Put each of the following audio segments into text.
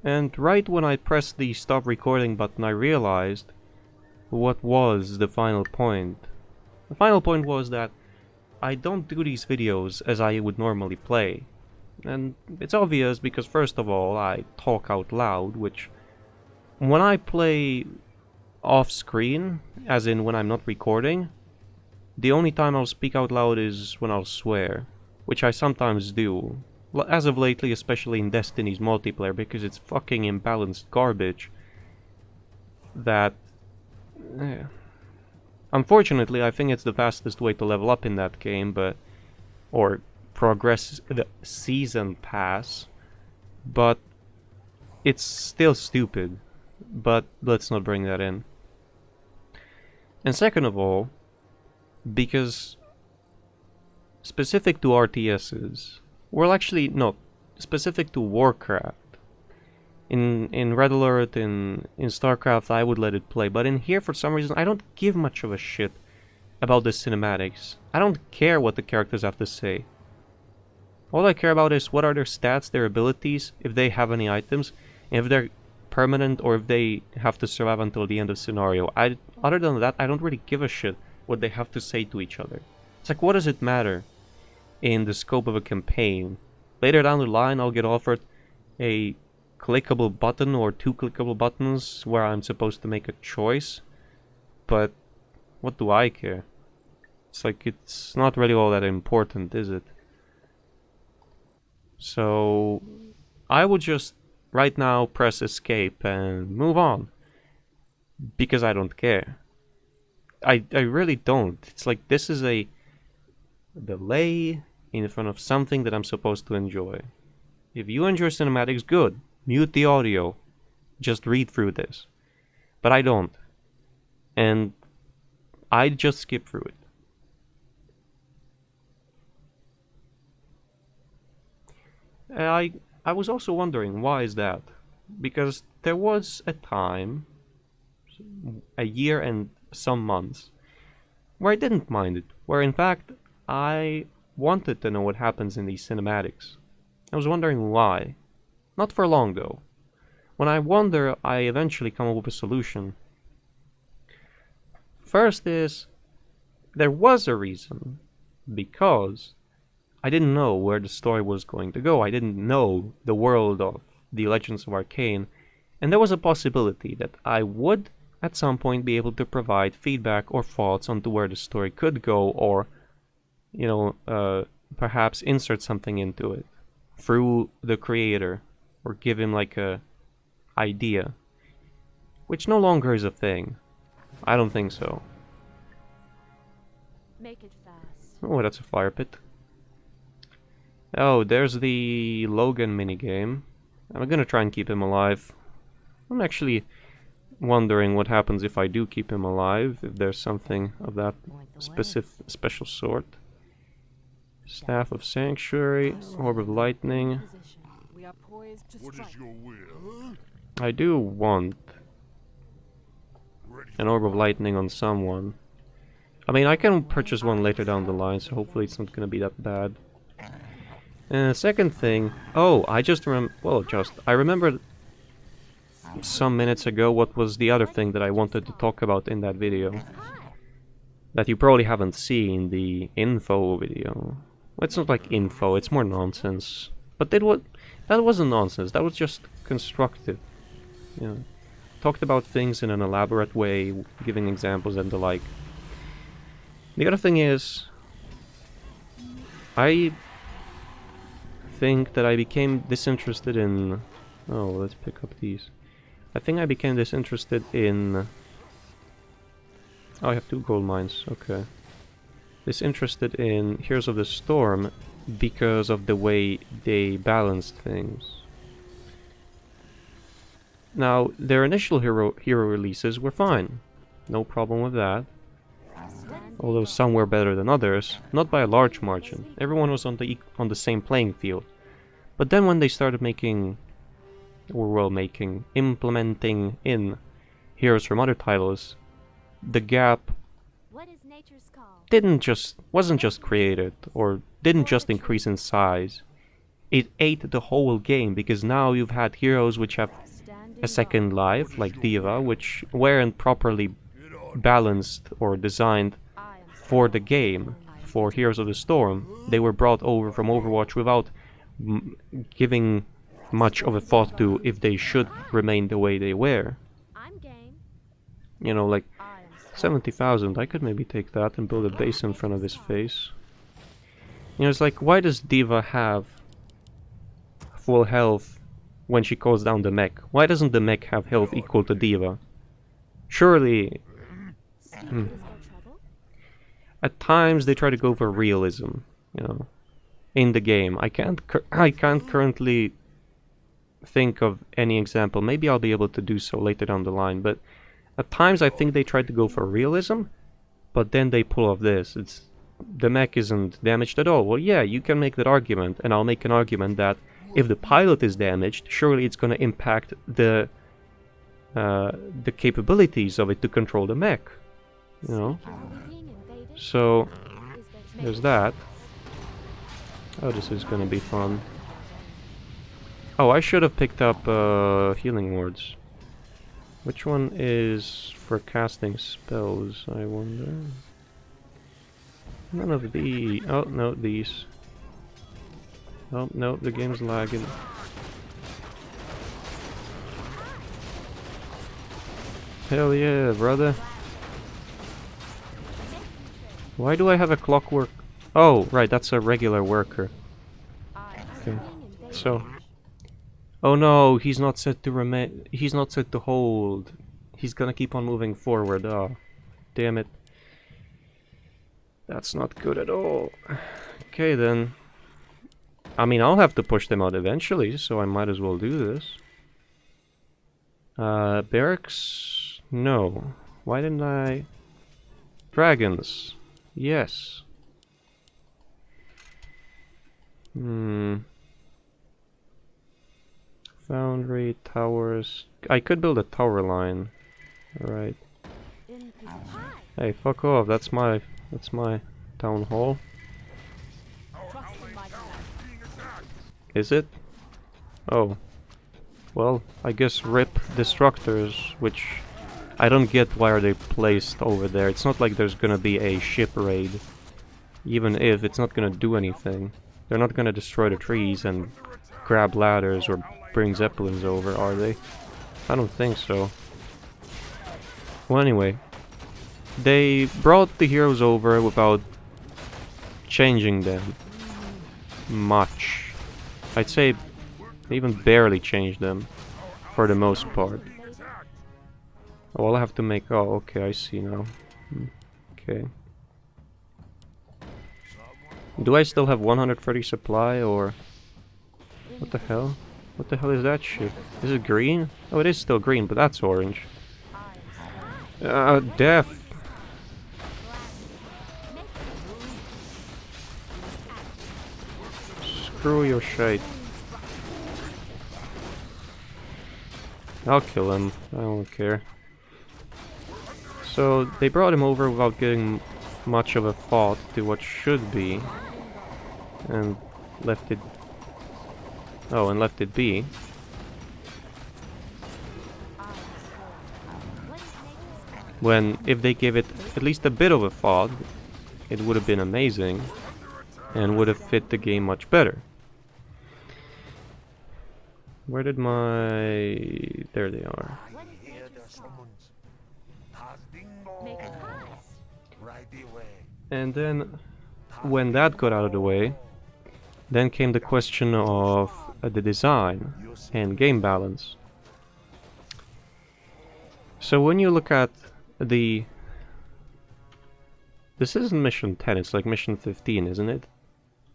And right when I pressed the stop recording button, I realized what was the final point. The final point was that I don't do these videos as I would normally play. And it's obvious because first of all, I talk out loud, which when I play off screen, as in when I'm not recording, the only time I'll speak out loud is when I'll swear, which I sometimes do. As of lately, especially in Destiny's multiplayer, because it's fucking imbalanced garbage. That... Unfortunately, I think it's the fastest way to level up in that game, but... or progress the season pass, but it's still stupid. But let's not bring that in. And second of all, because specific to RTSs, well actually no, specific to Warcraft. In Red Alert, in StarCraft I would let it play, but in here for some reason I don't give much of a shit about the cinematics. I don't care what the characters have to say. All I care about is what are their stats, their abilities, if they have any items, and if they're permanent or if they have to survive until the end of the scenario. Other than that, I don't really give a shit what they have to say to each other. It's like, what does it matter in the scope of a campaign? Later down the line, I'll get offered a clickable button or two clickable buttons where I'm supposed to make a choice. But what do I care? It's like, it's not really all that important, is it? So I would just right now press escape and move on. Because I don't care. I really don't. It's like this is a delay in front of something that I'm supposed to enjoy. If you enjoy cinematics, good. Mute the audio. Just read through this. But I don't. And I just skip through it. I was also wondering, why is that? Because there was a time, a year and some months, where I didn't mind it. Where in fact, I wanted to know what happens in these cinematics. I was wondering why. Not for long though. When I wonder, I eventually come up with a solution. First is, there was a reason. Because I didn't know where the story was going to go. I didn't know the world of the Legends of Arcane. And there was a possibility that I would at some point be able to provide feedback or thoughts onto where the story could go, or, you know, perhaps insert something into it through the creator, or give him like a idea, which no longer is a thing. I don't think so. Make it fast. Oh, that's a fire pit. Oh, there's the Logan minigame. I'm gonna try and keep him alive. I'm actually wondering what happens if I do keep him alive, if there's something of that special sort. Staff of Sanctuary, Orb of Lightning. We are poised to What is your will? I do want an Orb of Lightning on someone. I mean, I can purchase one later down the line, so hopefully it's not gonna be that bad. And the second thing... Oh, I remembered some minutes ago what was the other thing that I wanted to talk about in that video. That you probably haven't seen, the info video. Well, it's not like info, it's more nonsense. But that wasn't nonsense, that was just constructive. You know, talked about things in an elaborate way, giving examples and the like. The other thing is, I think that I became disinterested in... Oh, let's pick up these. I think I became disinterested in... Oh, I have 2 gold mines, okay. Disinterested in Heroes of the Storm because of the way they balanced things. Now, their initial hero releases were fine. No problem with that. Although some were better than others, not by a large margin. Everyone was on the same playing field. But then when they started implementing in heroes from other titles, the gap wasn't just created, or didn't just increase in size. it ate the whole game, because now you've had heroes which have a second life, like Diva, which weren't properly balanced or designed for the game, for Heroes of the Storm. They were brought over from Overwatch without giving much of a thought to if they should remain the way they were. You know, like 70,000, I could maybe take that and build a base in front of his face. You know, it's like, why does Diva have full health when she calls down the mech? Why doesn't the mech have health equal to Diva? Surely... At times they try to go for realism, you know, in the game. I can't currently think of any example. Maybe I'll be able to do so later down the line, but at times I think they try to go for realism, but then they pull off this. It's the mech isn't damaged at all. Well, yeah, you can make that argument, and I'll make an argument that if the pilot is damaged, surely it's going to impact the capabilities of it to control the mech, you know. So there's that. Oh, this is going to be fun. Oh, I should have picked up healing wards. Which one is for casting spells, I wonder? None of these. Oh, no, these. Oh, no, the game's lagging. Hell yeah, brother. Why do I have a clockwork? Oh, right, that's a regular worker. Okay, so... Oh no, he's not set to remain. He's not set to hold. He's gonna keep on moving forward. Oh, damn it. That's not good at all. Okay then. I mean, I'll have to push them out eventually, so I might as well do this. Barracks? No. Why didn't I... Dragons. Yes. Foundry, towers... I could build a tower line. Alright. Hey, fuck off, that's my town hall. Is it? Oh. Well, I guess rip destructors, which... I don't get why are they placed over there. It's not like there's gonna be a ship raid. Even if, it's not gonna do anything. They're not gonna destroy the trees and grab ladders or bring zeppelins over, are they? I don't think so. Well, anyway. They brought the heroes over without changing them much. I'd say they even barely changed them for the most part. Oh, I'll have to make... Oh, okay, I see now. Okay. Do I still have 130 supply, or... What the hell? What the hell is that shit? Is it green? Oh, it is still green, but that's orange. Death! Screw your shite. I'll kill him. I don't care. So, they brought him over without giving much of a thought to what should be. And left it... Oh, and left it be. When, if they gave it at least a bit of a thought, it would have been amazing. And would have fit the game much better. Where did my... There they are. And then, when that got out of the way, then came the question of the design and game balance. So when you look at the... This isn't mission 10, it's like mission 15, isn't it?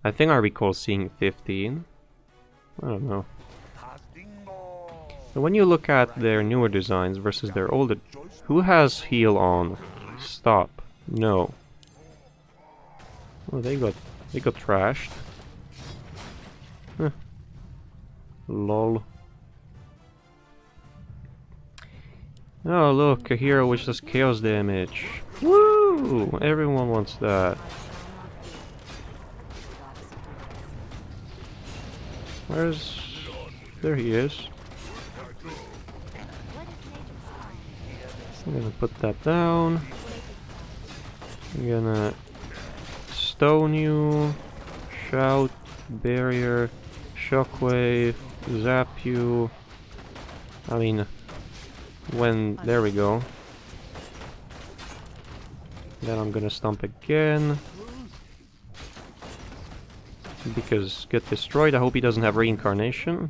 I think I recall seeing 15. I don't know. So when you look at their newer designs versus their older... Who has heal on? Stop. No. Oh, they got trashed. Huh. Lol. Oh look, a hero which does chaos damage. Woo! Everyone wants that. Where's... There he is. I'm gonna put that down. I'm gonna stone you, shout, barrier, shockwave, zap you. I mean, when... There we go. Then I'm gonna stomp again. Because get destroyed. I hope he doesn't have reincarnation.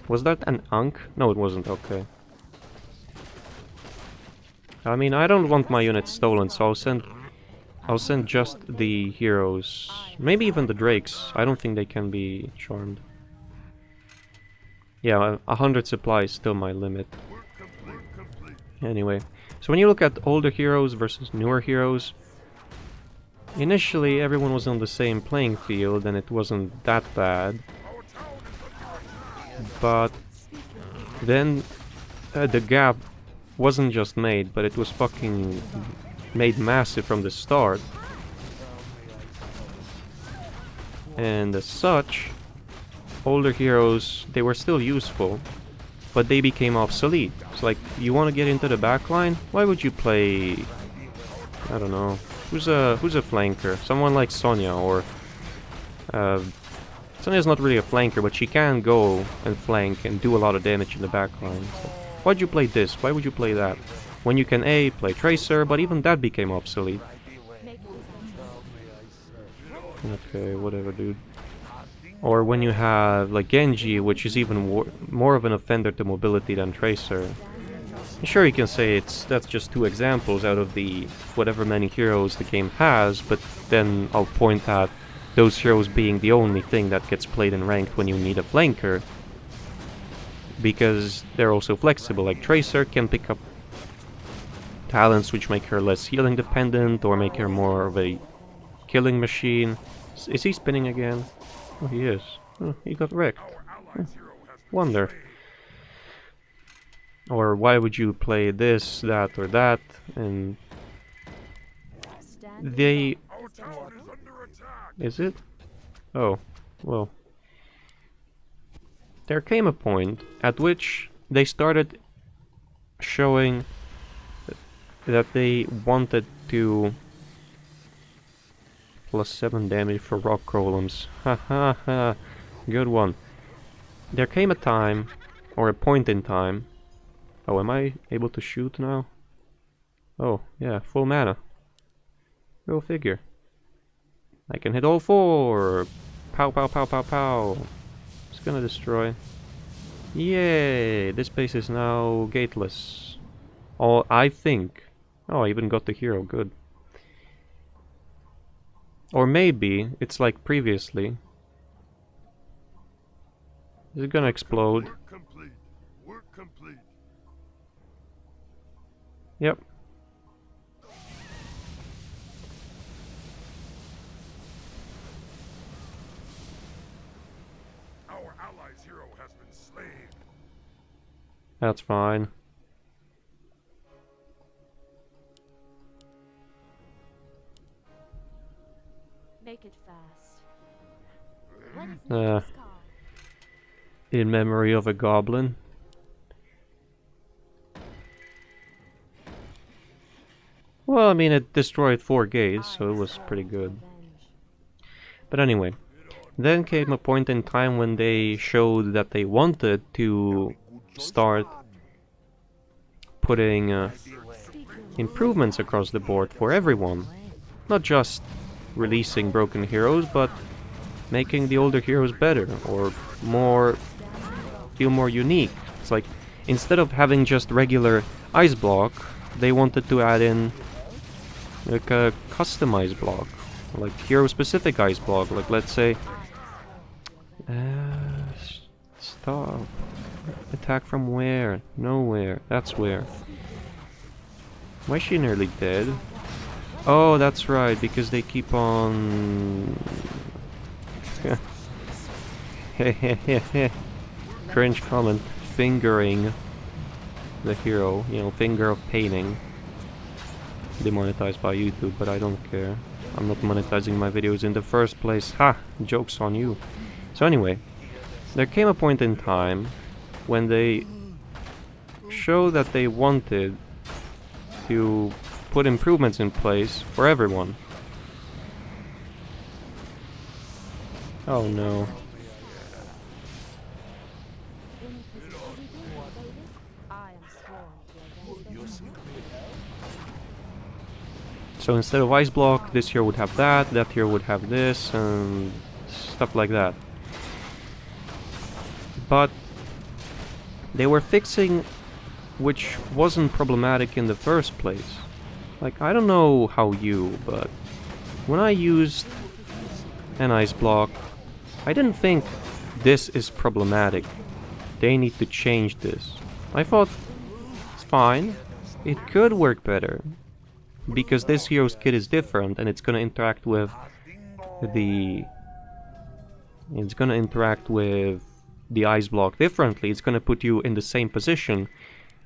Was that an Ankh? No, it wasn't. Okay. I mean, I don't want my units stolen, so I'll send just the heroes. Maybe even the drakes. I don't think they can be charmed. Yeah, 100 supply is still my limit. Anyway, so when you look at older heroes versus newer heroes, initially everyone was on the same playing field and it wasn't that bad. But then the gap wasn't just made, but it was fucking made massive from the start. And as such, older heroes, they were still useful, but they became obsolete. It's like, you want to get into the backline? Why would you play... I don't know. Who's a flanker? Someone like Sonya, or... Sonya's not really a flanker, but she can go and flank and do a lot of damage in the backline. So why'd you play this? Why would you play that? When you can A, play Tracer, but even that became obsolete. Okay, whatever, dude. Or when you have, like, Genji, which is even more of an offender to mobility than Tracer. Sure, you can say that's just two examples out of the whatever many heroes the game has, but then I'll point at those heroes being the only thing that gets played in ranked when you need a flanker. Because they're also flexible, like Tracer can pick up talents which make her less healing dependent, or make her more of a killing machine. Is he spinning again? Oh, he is. Oh, he got wrecked. Oh, wonder. Or why would you play this, that, or that, and... They... Is it? Oh, well. There came a point at which they started showing that they wanted to... +7 damage for rock golems. Ha ha ha. Good one. There came a time, or a point in time... Oh, am I able to shoot now? Oh, yeah, full mana. Go figure. I can hit all four! Pow pow pow pow pow! It's gonna destroy. Yay! This base is now gateless. Oh, I think. Oh, I even got the hero, good. Or maybe it's like previously. Is it gonna explode? Work complete. Work complete. Yep. Our allies' hero has been slain. That's fine. Make it fast. What is nature's call? In memory of a goblin. Well, I mean, it destroyed 4 gates, so it was pretty good. But anyway, then came a point in time when they showed that they wanted to start putting improvements across the board for everyone. Not just releasing broken heroes, but making the older heroes better, or feel more unique. It's like, instead of having just regular ice block, they wanted to add in like a customized block, like hero specific ice block, like let's say stop. Attack from where? Nowhere. That's where. Why is she nearly dead? Oh, that's right, because they keep on... Cringe comment. Fingering the hero, you know, finger of painting. Demonetized by YouTube, but I don't care. I'm not monetizing my videos in the first place. Ha! Joke's on you. So anyway, there came a point in time when they showed that they wanted to put improvements in place for everyone. Oh no. I am sworn to avenge them. So instead of ice block, this hero would have that, that hero would have this, and stuff like that. But they were fixing which wasn't problematic in the first place. Like, I don't know how you, but when I used an ice block, I didn't think this is problematic. They need to change this. I thought it's fine. It could work better. Because this hero's kit is different and it's gonna interact with the ice block differently. It's gonna put you in the same position,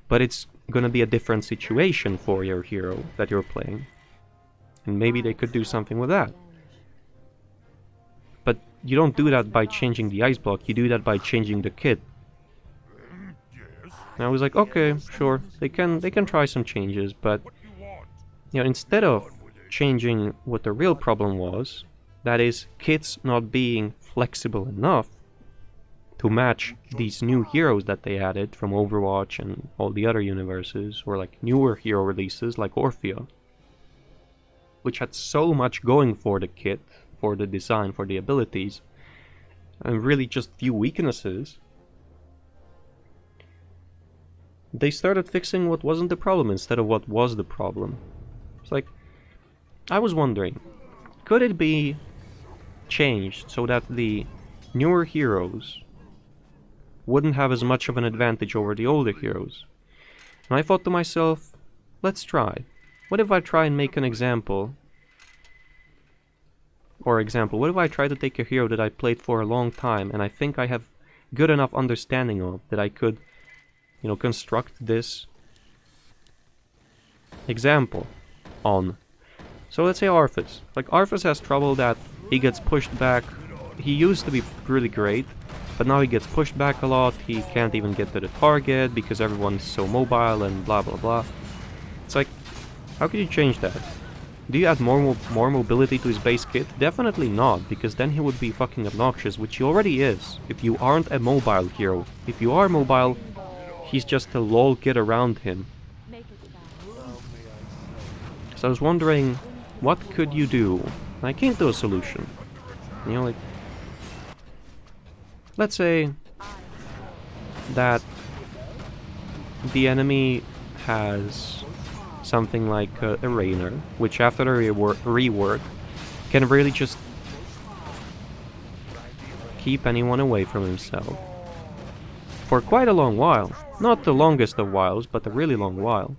but it's gonna be a different situation for your hero that you're playing. And maybe they could do something with that. But you don't do that by changing the ice block, you do that by changing the kit. And I was like, okay, sure, they can try some changes, but you know, instead of changing what the real problem was, that is, kits not being flexible enough to match these new heroes that they added from Overwatch and all the other universes, or like newer hero releases like Orphea, which had so much going for the kit, for the design, for the abilities, and really just few weaknesses. They started fixing what wasn't the problem instead of what was the problem. It's like, I was wondering, could it be changed so that the newer heroes wouldn't have as much of an advantage over the older heroes? And I thought to myself, let's try. What if I try and make an example? What if I try to take a hero that I played for a long time and I think I have good enough understanding of that I could, you know, construct this example on. So let's say Arthas. Like, Arthas has trouble that he gets pushed back. He used to be really great, but now he gets pushed back a lot. He can't even get to the target because everyone's so mobile and blah blah blah. It's like, how could you change that? Do you add more mobility to his base kit? Definitely not, because then he would be fucking obnoxious, which he already is, if you aren't a mobile hero. If you are mobile, he's just a lol kid around him. Make it fast. So I was wondering, what could you do? And I came to a solution. You know, like, let's say that the enemy has something like a Rainer, which after the rework can really just keep anyone away from himself for quite a long while. Not the longest of whiles, but a really long while.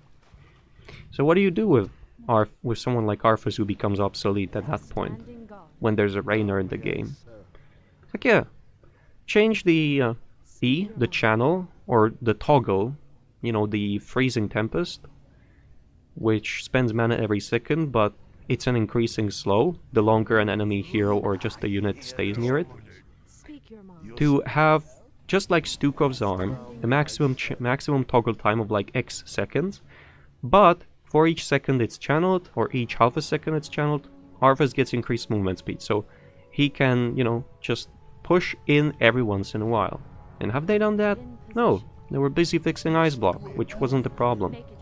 So what do you do with someone like Arthas who becomes obsolete at that point, Standing guard. when there's a Rainer in the game? Like, yeah, change the the channel, or the toggle, you know, the freezing tempest, which spends mana every second, but it's an increasing slow the longer an enemy hero or just a unit stays near it, Speak your mind. to have, just like Stukov's arm, a maximum toggle time of like X seconds, but for each second it's channeled, or each half a second it's channeled, Arthas gets increased movement speed, so he can, you know, just push in every once in a while. And have they done that? No, they were busy fixing Ice Block, which wasn't the problem. Make it fast.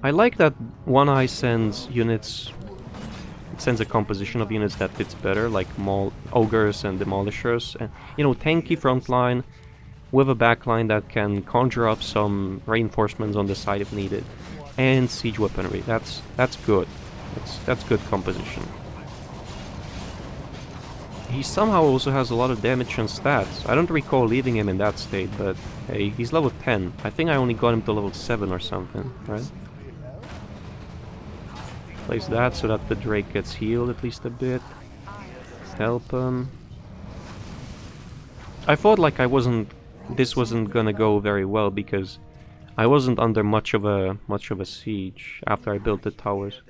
I like that One Eye sends units, it sends a composition of units that fits better, like Ogres and Demolishers, and, you know, tanky frontline with a backline that can conjure up some reinforcements on the side if needed, and siege weaponry. That's good. That's good composition. He somehow also has a lot of damage and stats. I don't recall leaving him in that state, but hey, he's level 10. I think I only got him to level 7 or something, right? Place that so that the Drake gets healed at least a bit. Help him. I thought like this wasn't gonna go very well because I wasn't under much of a siege after I built the towers.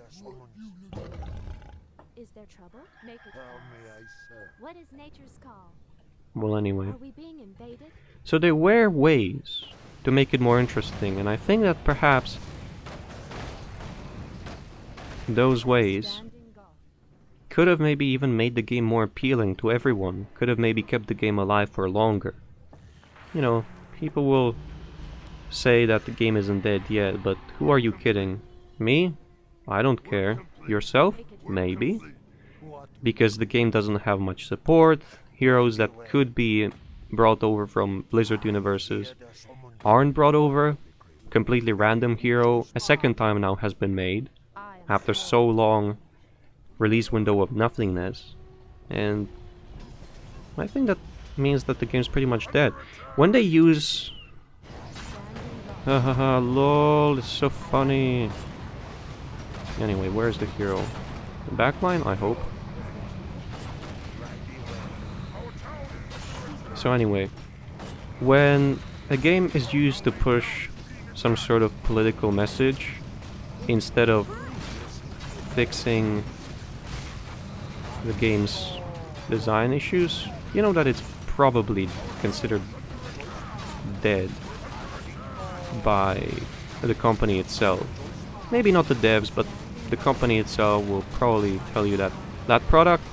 Is there trouble? Make it fast. What is nature's call? Well, anyway. Are we being invaded? So there were ways to make it more interesting, and I think that perhaps those ways Standing guard. could have maybe even made the game more appealing to everyone. Could have maybe kept the game alive for longer. You know, people will say that the game isn't dead yet, but who are you kidding? Me? I don't care. Yourself? Maybe. Because the game doesn't have much support. Heroes that could be brought over from Blizzard universes aren't brought over. Completely random hero a second time now has been made I am after so long release window of nothingness, and I think that means that the game's pretty much dead. When they use standing guard. hahaha lol, it's so funny. Anyway, where's the hero? The backline, I hope. So anyway, when a game is used to push some sort of political message instead of fixing the game's design issues, you know that it's probably considered dead by the company itself. Maybe not the devs, but the company itself will probably tell you that that product,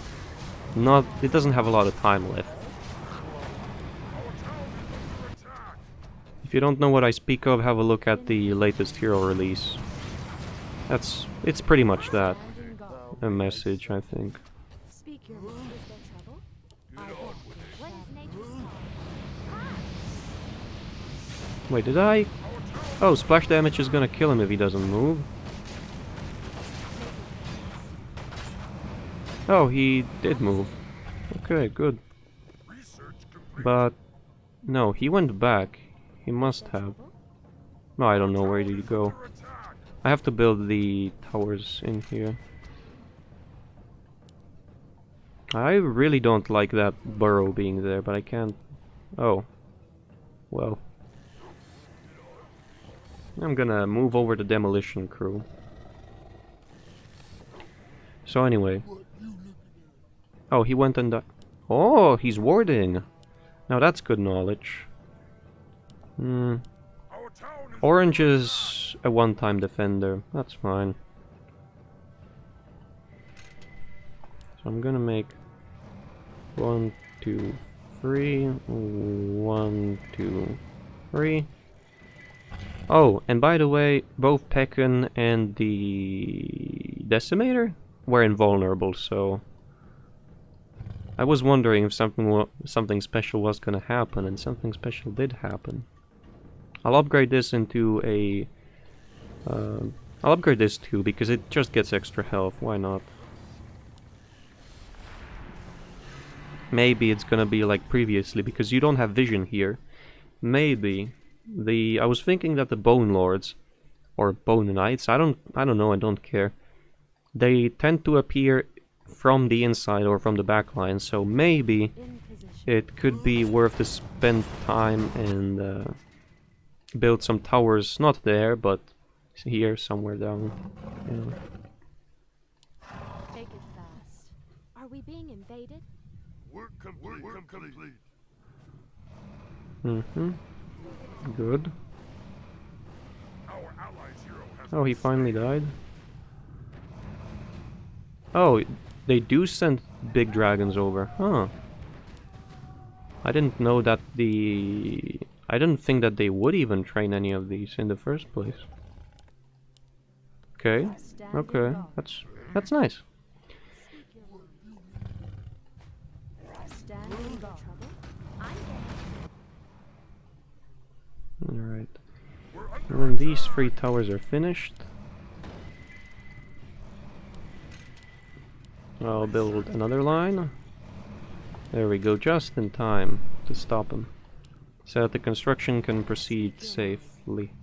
it doesn't have a lot of time left. If you don't know what I speak of, have a look at the latest hero release. It's pretty much that. Standing guard. A message, I think. Speak your mind. Is there trouble? I won't. What is nature's law? Wait, did I? Oh, splash damage is gonna kill him if he doesn't move. Oh, he did move. Okay, good. Research complete. But no, he went back. He must have. No, I don't know where did he go. Attack. I have to build the towers in here. I really don't like that burrow being there, but I can't... Oh. Well. I'm gonna move over the demolition crew. So anyway. Oh, he went and... Oh, he's warding! Now that's good knowledge. Our town is Orange is a one-time defender. That's fine. So I'm gonna make 1, 2, 3, 1, 2, 3. Oh, and by the way, both Pekken and the Decimator were invulnerable, so I was wondering if something special was gonna happen, and something special did happen. I'll upgrade this into a... I'll upgrade this too, because it just gets extra health, why not? Maybe it's gonna be like previously, because you don't have vision here. Maybe I was thinking that the Bone Lords or Bone Knights, I don't know, I don't care. They tend to appear from the inside or from the back line, so maybe in position. it could be worth to spend time and build some towers, not there, but here somewhere down. Yeah. Make it fast. Are we being invaded? work complete. Work complete. Mm-hmm. Good. Our allies' hero has Oh, he been finally slain. died. Oh, they do send big dragons over. Huh. I didn't know that I didn't think that they would even train any of these in the first place. Okay. Standing Okay. guard. That's nice. Speak your mind. Standing guard. Trouble? I'm getting Alright. We're under And when these 3 towers are finished, I'll build another line. There we go, just in time to stop him, so that the construction can proceed safely.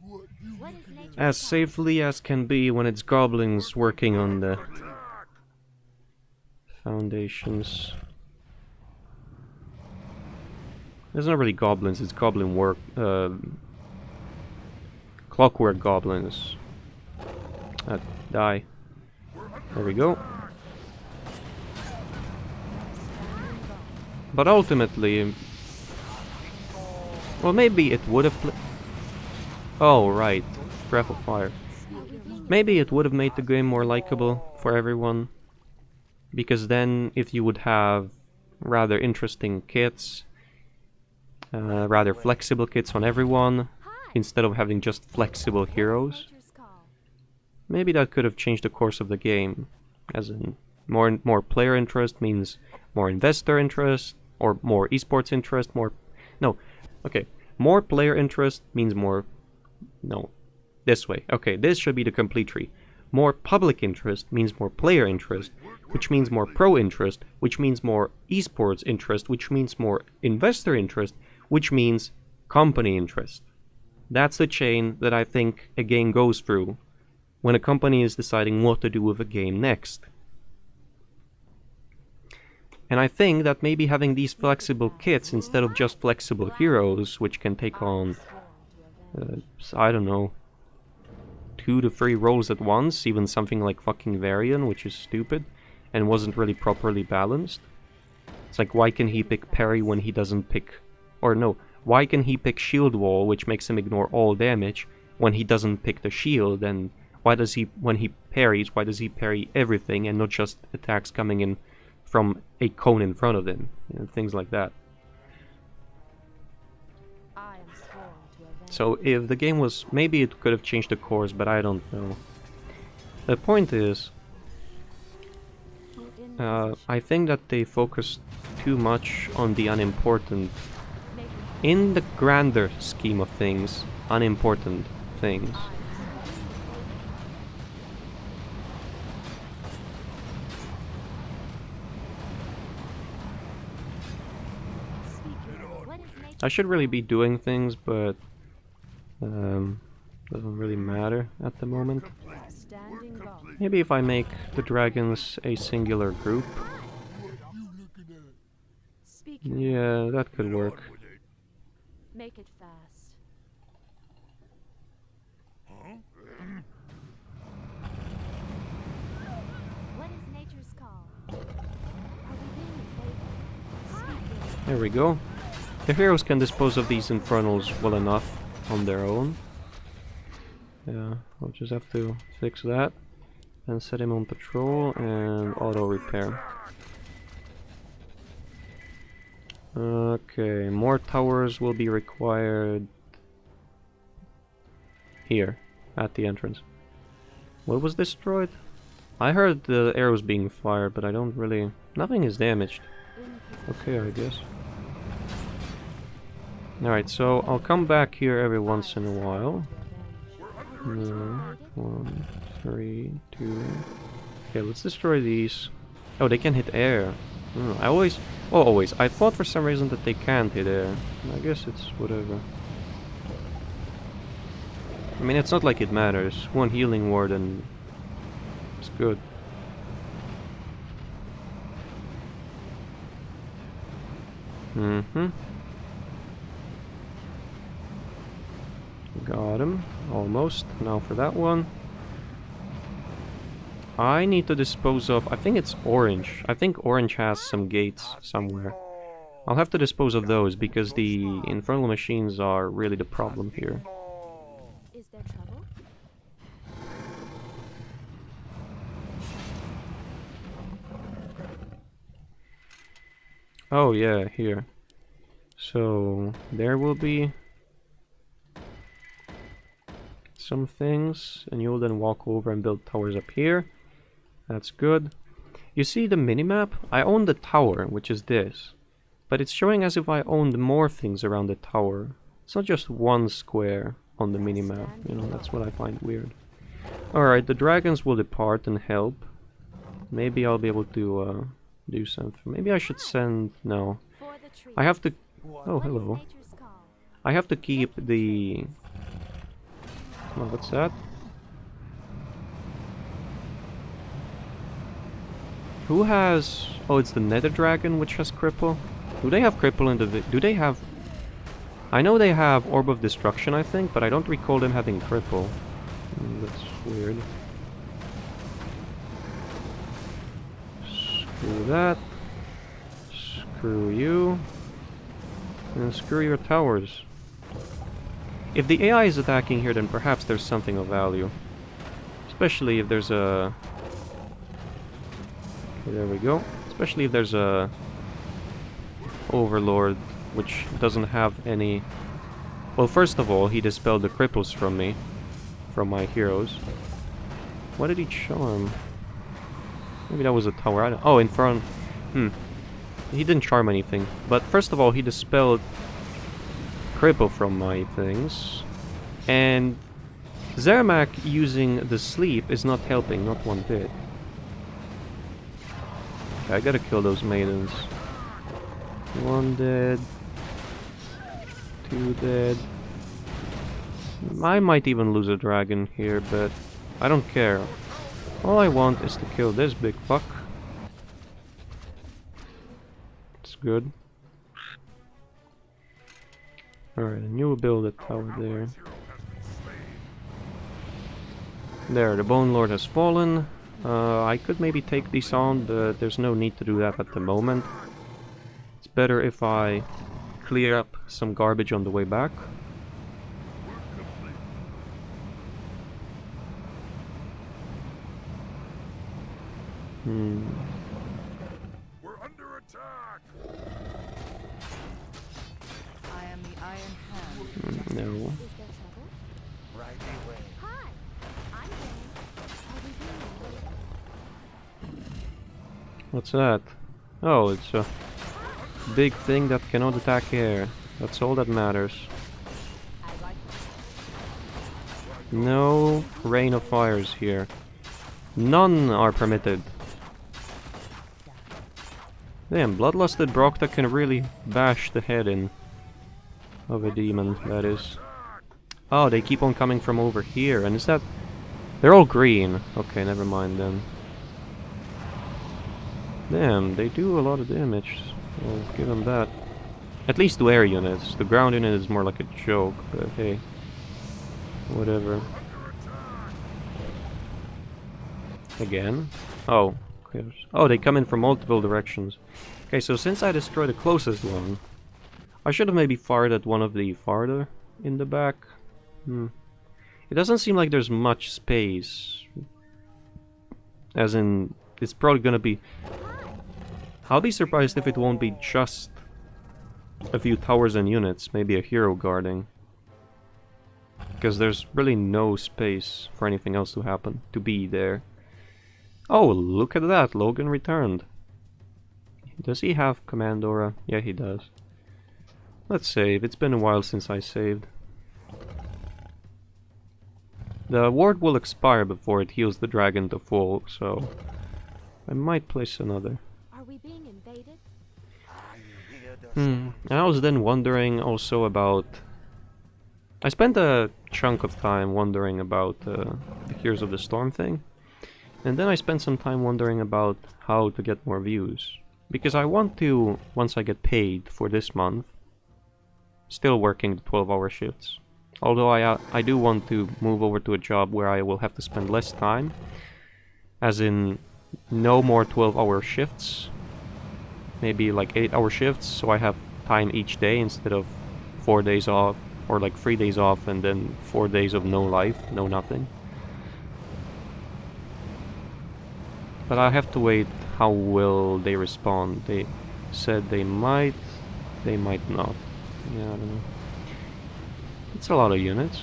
what is nature's As law? safely as can be when it's goblins working on the attack. foundations. It's not really goblins, it's goblin work, clockwork goblins. Die. There we go. But ultimately... Well, maybe it would have... Oh, right. Breath of Fire. Maybe it would have made the game more likable for everyone. Because then, if you would have rather interesting kits, rather flexible kits on everyone, instead of having just flexible heroes, maybe that could have changed the course of the game. As in, more player interest means more investor interest, or more esports interest, more player interest means more... No, this way. Okay, this should be the complete tree. More public interest means more player interest, which means more pro interest, which means more esports interest, which means more investor interest, which means company interest. That's the chain that I think a game goes through when a company is deciding what to do with a game next. And I think that maybe having these flexible kits instead of just flexible heroes, which can take on, I don't know, 2 to 3 roles at once, even something like fucking Varian, which is stupid, and wasn't really properly balanced. It's like, why can he pick parry when he doesn't pick... Or no, why can he pick shield wall, which makes him ignore all damage, when he doesn't pick the shield, and why does he, when he parries, why does he parry everything and not just attacks coming in from a cone in front of him, you know, things like that. So if the game was... Maybe it could have changed the course, but I don't know. The point is, I think that they focused too much on the unimportant, in the grander scheme of things, unimportant things. I should really be doing things, but doesn't really matter at the moment. Maybe if I make the dragons a singular group. Yeah, that could work. Make it fast. What is nature's call? Are we being favored? There we go. The heroes can dispose of these infernals well enough on their own. Yeah, I'll just have to fix that and set him on patrol and auto repair. Okay, more towers will be required here at the entrance. What was destroyed? I heard the arrows being fired, but I don't really... Nothing is damaged. Okay, I guess. Alright, so I'll come back here every once in a while. 1, 3, 2... Okay, let's destroy these. Oh, they can hit air. I always... Well, always. I thought for some reason that they can't hit air. I guess it's whatever. I mean, it's not like it matters. One healing ward and... it's good. Got him. Almost. Now for that one. I need to dispose of... I think it's orange. I think orange has some gates somewhere. I'll have to dispose of those because the infernal machines are really the problem here. Is there trouble? Oh yeah, here. So there will be some things, and you'll then walk over and build towers up here. That's good. You see the minimap? I own the tower, which is this. But it's showing as if I owned more things around the tower. It's not just one square on the minimap. You know, that's what I find weird. Alright, the dragons will depart and help. Maybe I'll be able to do something. Maybe I should send... No. I have to... Oh, hello. I have to keep the... Oh, what's that? Who has... Oh, it's the Nether Dragon which has Cripple? Do they have Cripple in the... Do they have... I know they have Orb of Destruction, I think, but I don't recall them having Cripple. That's weird. Screw that. Screw you. And screw your towers. If the AI is attacking here, then perhaps there's something of value. Especially if there's a... Okay, there we go. Especially if there's a... Overlord, which doesn't have any... Well, first of all, he dispelled the cripples from me. From my heroes. What did he charm? Maybe that was a tower. I don't... Oh, in front... He didn't charm anything. But first of all, he dispelled cripple from my things. And Zermac using the sleep is not helping, not one bit. Okay, I gotta kill those maidens. 1 dead. 2 dead. I might even lose a dragon here, but I don't care. All I want is to kill this big fuck. It's good. Alright, a new build a tower there. There, the Bone Lord has fallen. I could maybe take these on, but there's no need to do that at the moment. It's better if I clear up some garbage on the way back. We're under attack. I am the Iron Hand. No. Is there trouble? Right away. Hi. I'm Jane. Are we doing? What's that? Oh, it's a big thing that cannot attack air. That's all that matters. I like it. No rain of fires here. None are permitted. Damn, Bloodlusted Brokta can really bash the head in of a demon, that is. Oh, they keep on coming from over here, and is that... They're all green. Okay, never mind then. Damn, they do a lot of damage. I'll give them that. At least to air units. The ground unit is more like a joke, but hey. Whatever. Again? Oh. Oh, they come in from multiple directions. Okay, so since I destroyed the closest one, I should have maybe fired at one of the farther in the back. It doesn't seem like there's much space. As in, it's probably gonna be... I'll be surprised if it won't be just a few towers and units, maybe a hero guarding. Because there's really no space for anything else to happen, to be there. Oh, look at that, Logan returned. Does he have command aura? Yeah, he does. Let's save, it's been a while since I saved. The ward will expire before it heals the dragon to full, so I might place another. Are we being invaded? And I was then wondering also about... I spent a chunk of time wondering about the Heroes of the Storm thing. And then I spent some time wondering about how to get more views. Because I want to, once I get paid for this month, still working the 12-hour shifts. Although I do want to move over to a job where I will have to spend less time. As in, no more 12-hour shifts. Maybe like 8-hour shifts, so I have time each day instead of 4 days off. Or like 3 days off and then 4 days of no life, no nothing. But I have to wait how will they respond. They said they might not. Yeah, I don't know. It's a lot of units.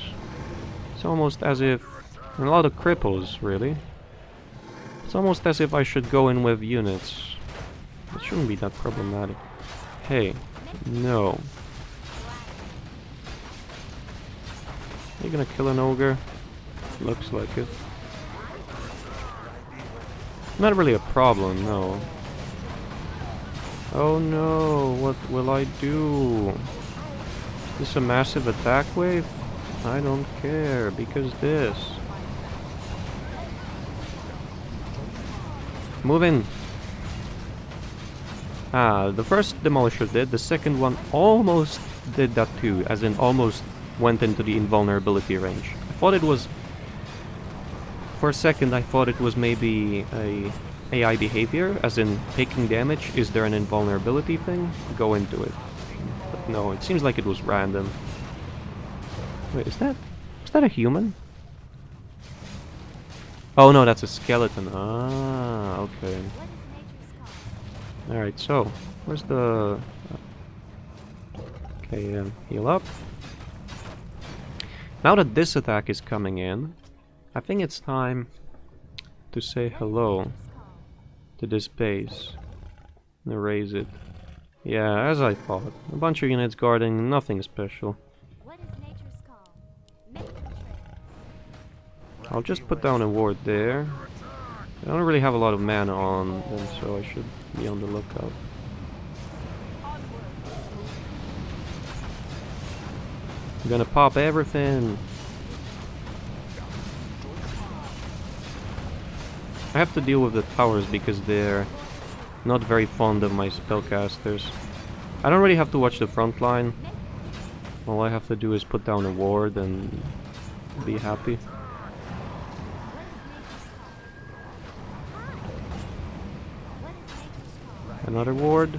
It's almost as if... a lot of cripples, really. It's almost as if I should go in with units. It shouldn't be that problematic. Hey, no. Are you gonna kill an ogre? Looks like it. Not really a problem, no. Oh no, what will I do? Is this a massive attack wave? I don't care, because this. Move in! Ah, the first demolisher did, the second one almost did that too, as in almost went into the invulnerability range. I thought it was... For a second I thought it was maybe a AI behavior, as in taking damage, is there an invulnerability thing? Go into it. But no, it seems like it was random. Wait, is that a human? Oh no, that's a skeleton. Ah, okay. What is nature's call? Alright, so, where's the... Okay, heal up. Now that this attack is coming in, I think it's time to say hello Nature's call. to this base. And erase it. Yeah, as I thought. A bunch of units guarding, nothing special. What is nature's call? Make the trails. I'll just put down a ward there. I don't really have a lot of mana on them, so I should be on the lookout. I'm gonna pop everything. I have to deal with the towers because they're not very fond of my spellcasters. I don't really have to watch the front line. All I have to do is put down a ward and be happy. Another ward.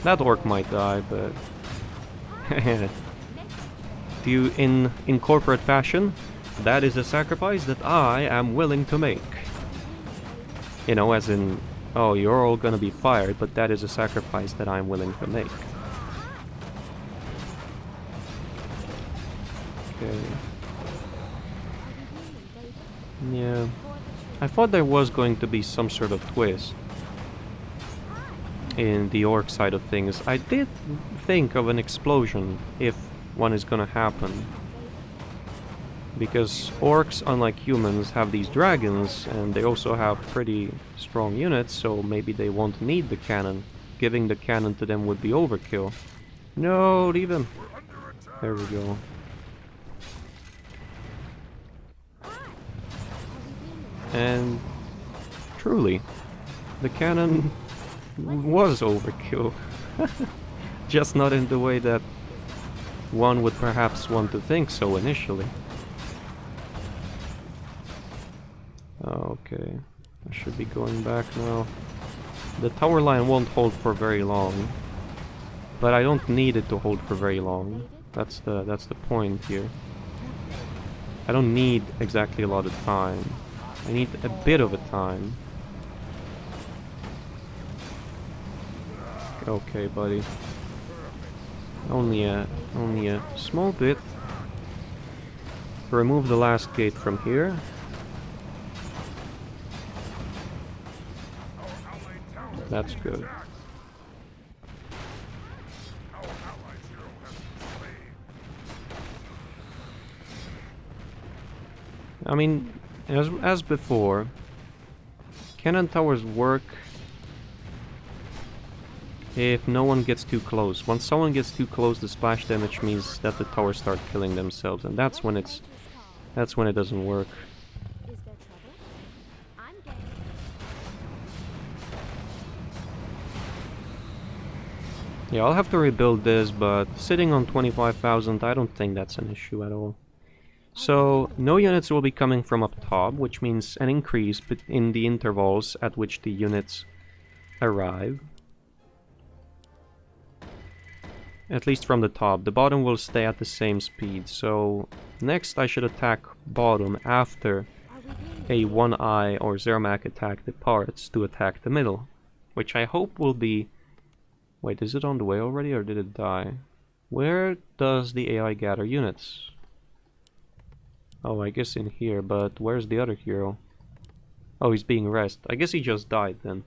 That orc might die, but in corporate fashion, that is a sacrifice that I am willing to make. You know, as in, oh, you're all gonna be fired, but that is a sacrifice that I'm willing to make. Okay. Yeah. I thought there was going to be some sort of twist in the orc side of things. I did think of an explosion if one is gonna happen. Because orcs, unlike humans, have these dragons, and they also have pretty strong units, so maybe they won't need the cannon. Giving the cannon to them would be overkill. No, leave him. There we go. And truly, the cannon was overkill. Just not in the way that one would perhaps want to think so initially. Okay, I should be going back now. The tower line won't hold for very long, but I don't need it to hold for very long. That's the point here. I don't need exactly a lot of time. I need a bit of a time. Okay, buddy. Only a small bit. Remove the last gate from here. That's good. I mean, as before, cannon towers work if no one gets too close. Once someone gets too close, the splash damage means that the towers start killing themselves, and that's when it doesn't work. Is there trouble? I'm game. Yeah, I'll have to rebuild this, but sitting on 25,000, I don't think that's an issue at all. So, no units will be coming from up top, which means an increase in the intervals at which the units arrive. At least from the top. The bottom will stay at the same speed, so next I should attack bottom after a one-eye or Zermac attack departs to attack the middle, which I hope will be... Wait, is it on the way already or did it die? Where does the AI gather units? Oh, I guess in here, but where's the other hero? Oh, he's being rested. I guess he just died then.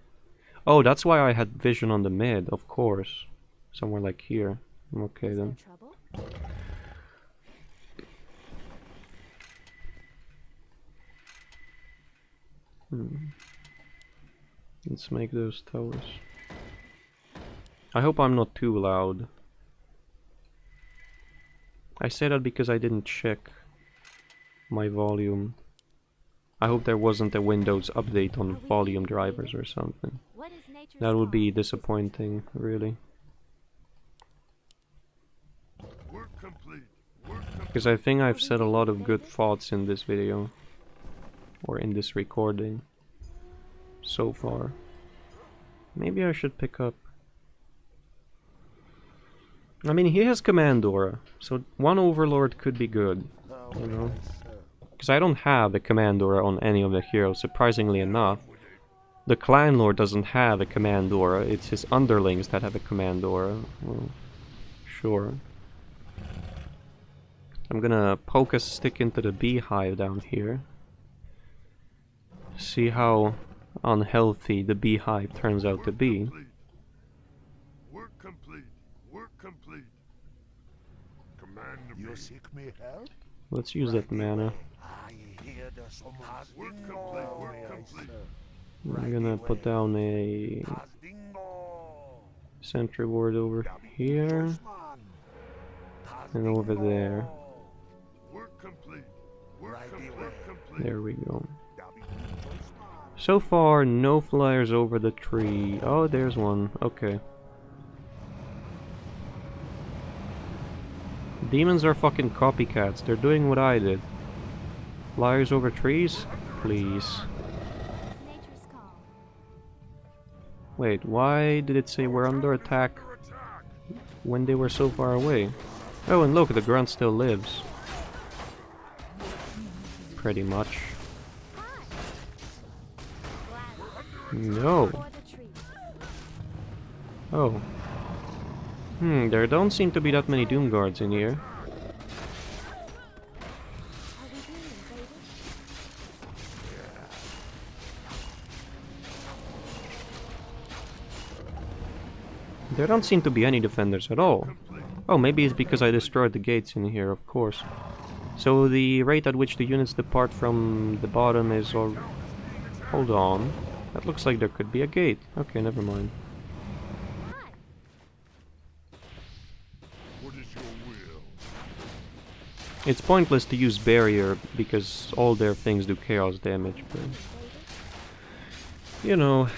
Oh, that's why I had vision on the mid, of course. Somewhere like here. Okay Is then. there trouble? Let's make those towers. I hope I'm not too loud. I say that because I didn't check my volume. I hope there wasn't a Windows update on volume drivers or something. What is nature's That would be call? disappointing, really. Work complete. Work complete. Because I think I've said a lot of good thoughts in this video. Or in this recording. so far. Maybe I should pick up... I mean, he has Command Aura, so one Overlord could be good, you know? Because I don't have a Command Aura on any of the heroes, surprisingly enough. The Clan Lord doesn't have a Command Aura, it's his underlings that have a Command Aura. Well, sure. I'm gonna poke a stick into the beehive down here. See how unhealthy the beehive turns out to be. Work complete. Work complete. Command me. You seek me help? Let's use that mana. I hear the Work complete. Work complete. I'm gonna put down a sentry ward over here and over there. Work complete. Work complete. There we go. So far, no flyers over the tree. Oh, there's one. Okay. Demons are fucking copycats. They're doing what I did. Flyers over trees? Please. Nature's call. Wait, why did it say we're under attack when they were so far away? Oh, and look, the grunt still lives. Pretty much. No. For the trees. Oh. There don't seem to be that many Doom Guards in here. Are we being invaded? There don't seem to be any defenders at all. Oh, maybe it's because I destroyed the gates in here, of course. So the rate at which the units depart from the bottom is all... Hold on. That looks like there could be a gate. Okay, never mind. What is your will? It's pointless to use barrier because all their things do chaos damage, but... You know...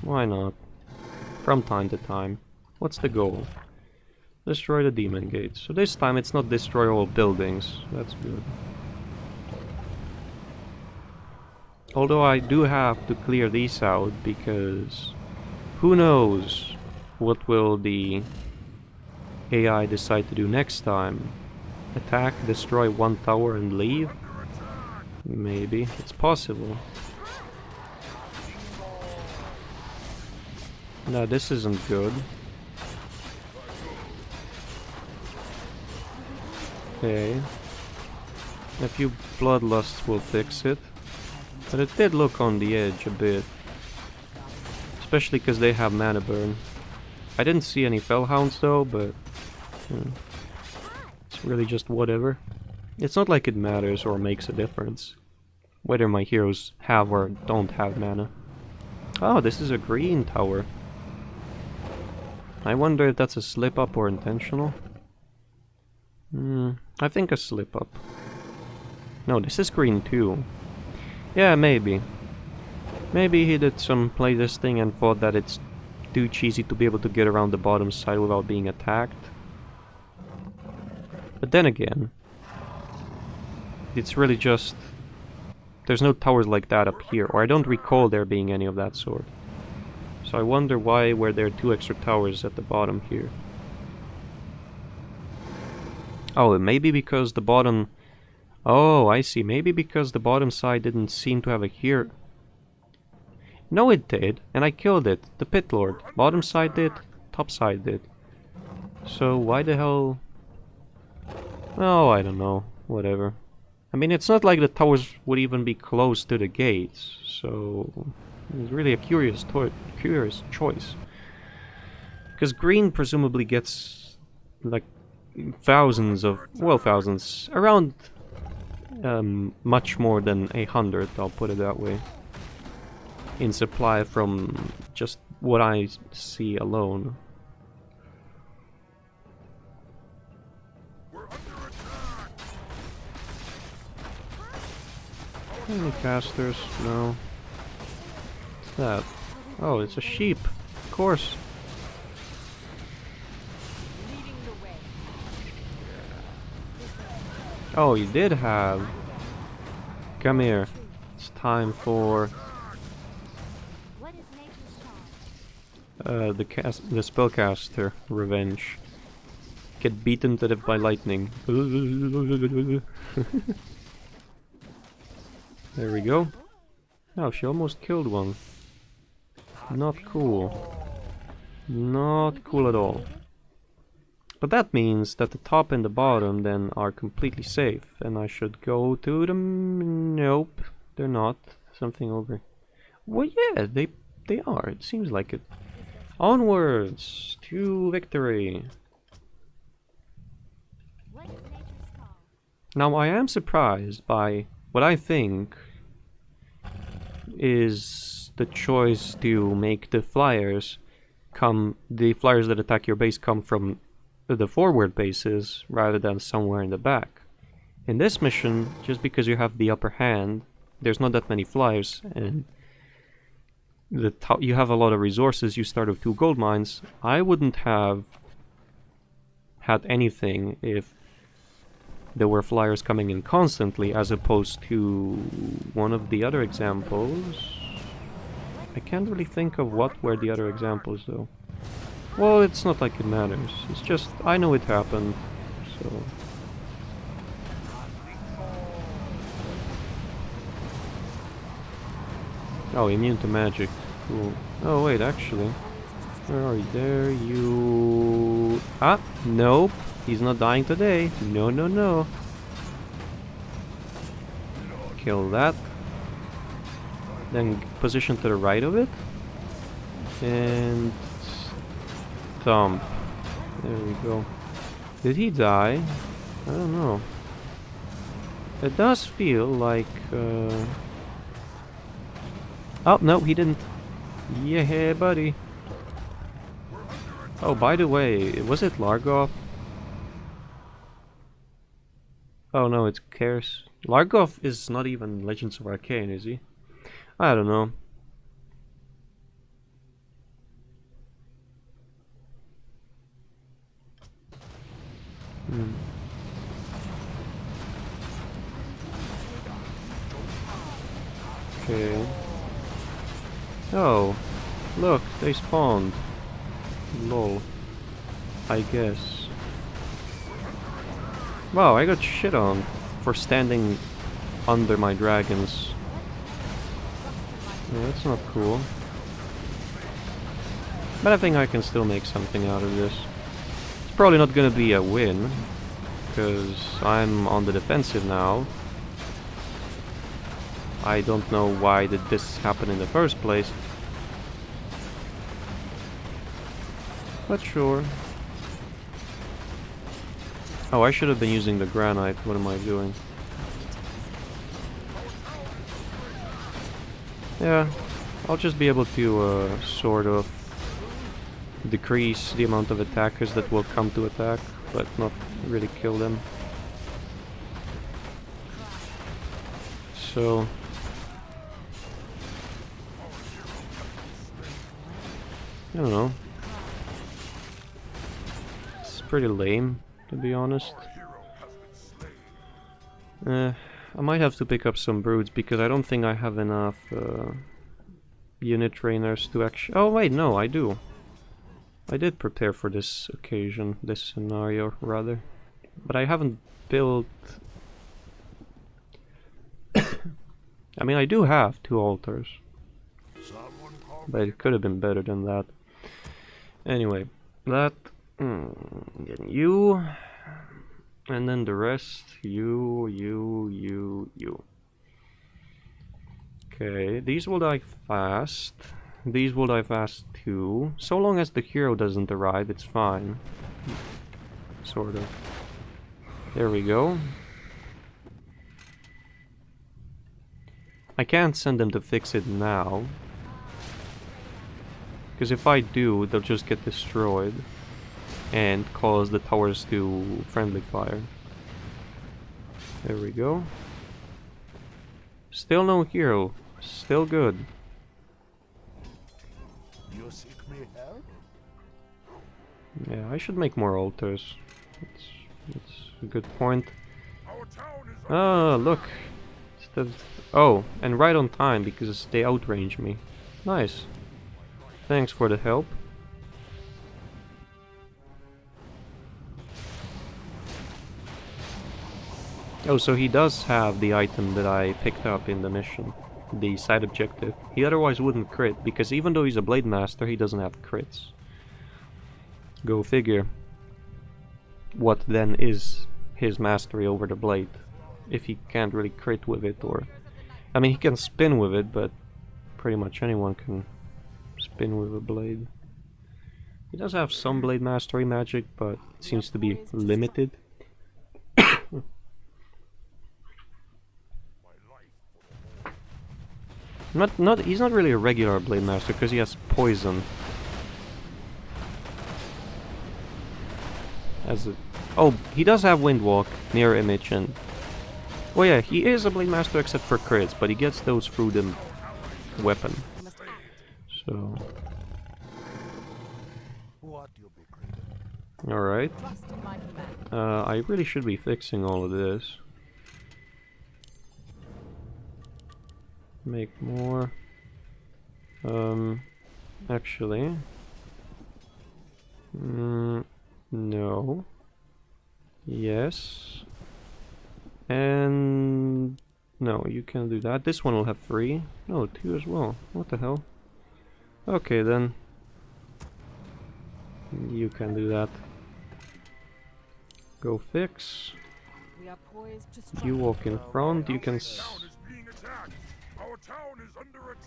Why not? From time to time. What's the goal? Destroy the demon gates. So this time it's not destroy all buildings. That's good. Although I do have to clear these out because who knows what will the AI decide to do next time? Attack, destroy one tower and leave? Maybe. It's possible. No, this isn't good. Okay. A few bloodlusts will fix it. But it did look on the edge a bit. Especially because they have mana burn. I didn't see any Fellhounds though, but... it's really just whatever. It's not like it matters or makes a difference. Whether my heroes have or don't have mana. Oh, this is a green tower. I wonder if that's a slip-up or intentional. I think a slip-up. No, this is green too. Yeah, maybe. Maybe he did some playtesting and thought that it's too cheesy to be able to get around the bottom side without being attacked. But then again, it's really just... There's no towers like that up here, or I don't recall there being any of that sort. So I wonder why were there 2 extra towers at the bottom here. Oh, maybe because the bottom... Oh, I see. Maybe because the bottom side didn't seem to have a hero. No, it did, and I killed it. The Pit Lord. Bottom side did, top side did. So why the hell... Oh, I don't know. Whatever. I mean, it's not like the towers would even be close to the gates, so... It's really a curious choice. Because green presumably gets, like, thousands of... Well, thousands. Around... much more than 100, I'll put it that way. In supply from just what I see alone. Any casters? No. What's that? Oh, it's a sheep. Of course. Oh, you did have... Come here. it's time for What is nature's call? the spellcaster revenge. Get beaten to death by lightning. There we go. Oh, she almost killed one. Not cool. Not cool at all. But that means that the top and the bottom then are completely safe, and I should go to them. Nope, they're not. Something over. Well, yeah, they are. It seems like it. Onwards to victory. What is nature's call? Now I am surprised by what I think is the choice to make the flyers that attack your base come from the forward bases rather than somewhere in the back. In this mission, just because you have the upper hand, there's not that many flyers, and you have a lot of resources. You start with 2 gold mines. I wouldn't have had anything if there were flyers coming in constantly, as opposed to one of the other examples. I can't really think of what were the other examples though. Well, it's not like it matters. It's just, I know it happened, so... Oh, immune to magic. Cool. Oh wait, actually. Where are you? There you... Ah, nope. He's not dying today. No, no, no. Kill that. Then position to the right of it. And... thump. There we go. Did he die? I don't know. It does feel like... Oh, no, he didn't. Yeah, buddy. Oh, by the way, was it Largoth? Oh no, it's Karis. Largoth is not even Legends of Arcane, is he? I don't know. Okay. Oh, look, they spawned. Lol. I guess. Wow, I got shit on for standing under my dragons. Yeah, that's not cool. But I think I can still make something out of this. It's probably not gonna be a win, because I'm on the defensive now. I don't know why did this happen in the first place. But sure. Oh, I should have been using the granite. What am I doing? Yeah, I'll just be able to sort of decrease the amount of attackers that will come to attack, but not really kill them. So... I don't know. It's pretty lame, to be honest. I might have to pick up some broods because I don't think I have enough unit trainers to actually... Oh wait, no, I do. I did prepare for this occasion, this scenario rather. But I haven't built... I mean, I do have 2 altars. But it could have been better than that. Anyway, that... Then you... And then the rest, you. Okay, these will die fast. These will die fast too. So long as the hero doesn't arrive, it's fine. Sort of. There we go. I can't send them to fix it now. Because if I do, they'll just get destroyed. And cause the towers to friendly fire. There we go. Still no hero. Still good. You seek me help? Yeah, I should make more altars. That's a good point. Our town is Ah, look. Oh, and right on time because they outrange me. Nice. Thanks for the help. Oh, so he does have the item that I picked up in the mission. The side objective. He otherwise wouldn't crit, because even though he's a Blade Master, he doesn't have crits. Go figure. What then is his mastery over the blade? If he can't really crit with it, or... I mean, he can spin with it, but pretty much anyone can spin with a blade. He does have some Blade Mastery magic, but it seems to be limited. He's not really a regular Blade Master because he has poison. Oh, he does have Windwalk, Mirror Image, and... Oh yeah, he is a Blade Master except for crits, but he gets those through the weapon. So... Alright. I really should be fixing all of this. Make more. Actually... no. Yes. And... no, you can do that. This one will have 3. No, 2 as well. What the hell? Okay, then. You can do that. Go fix. You walk in front, you can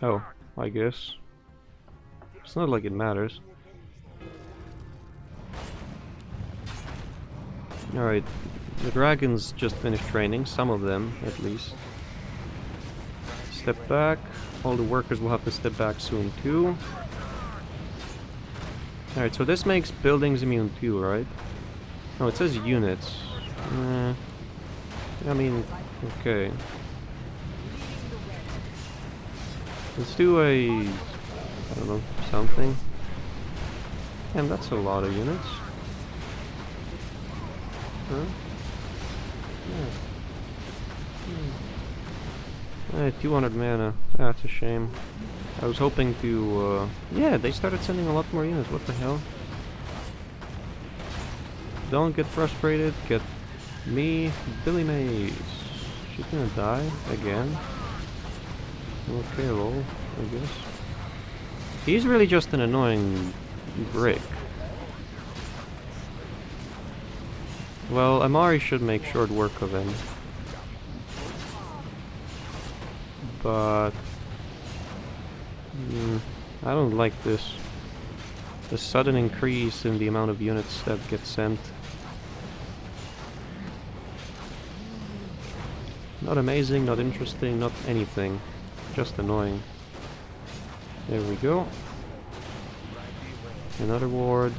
oh, I guess. It's not like it matters. Alright, the dragons just finished training, some of them at least. Step back, all the workers will have to step back soon too. Alright, so this makes buildings immune too, right? Oh, it says units. I mean, okay. Let's do a... I don't know, something. And that's a lot of units. Huh? Yeah. 200 mana. That's a shame. I was hoping to... yeah, they started sending a lot more units. What the hell? Don't get frustrated. Get me, Billy Mays. She's gonna die again. Okay, lol, I guess. He's really just an annoying brick. Well, Amari should make short work of him. But... I don't like this. The sudden increase in the amount of units that get sent. Not amazing, not interesting, not anything. Just annoying. There we go. Another ward.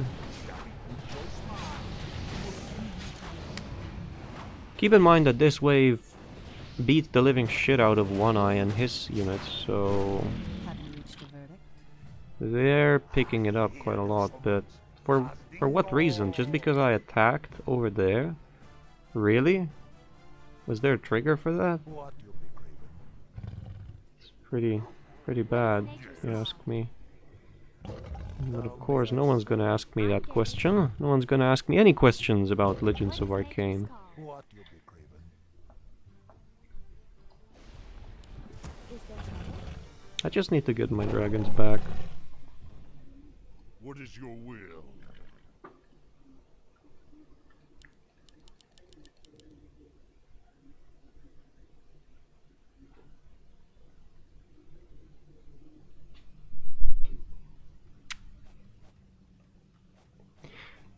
Keep in mind that this wave beat the living shit out of One Eye and his units, so... they're picking it up quite a lot, but for what reason? Just because I attacked over there? Really? Was there a trigger for that? It's pretty bad, if you ask me. But of course, no one's gonna ask me that question. No one's gonna ask me any questions about Legends of Arcane. I just need to get my dragons back. What is your will?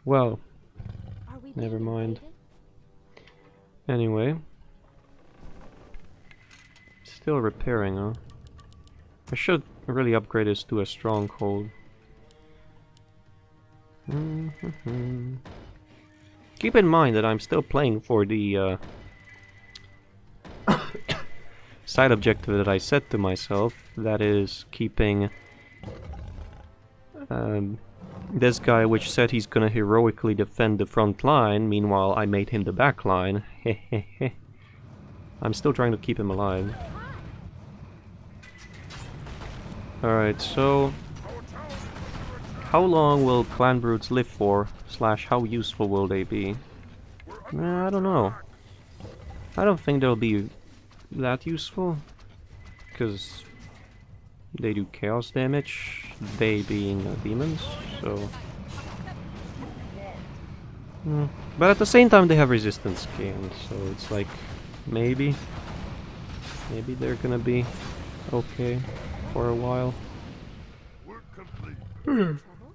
Well, never mind. Anyway. Still repairing, huh? I should really upgrade this to a stronghold. Keep in mind that I'm still playing for the side objective that I set to myself. That is keeping this guy, which said he's gonna heroically defend the front line. Meanwhile, I made him the back line. I'm still trying to keep him alive. Alright, so... how long will clan brutes live for? Slash, how useful will they be? I don't know. I don't think they'll be that useful. Because they do chaos damage, they being demons, so... But at the same time they have resistance gains, so it's like... maybe they're gonna be okay for a while. Work complete.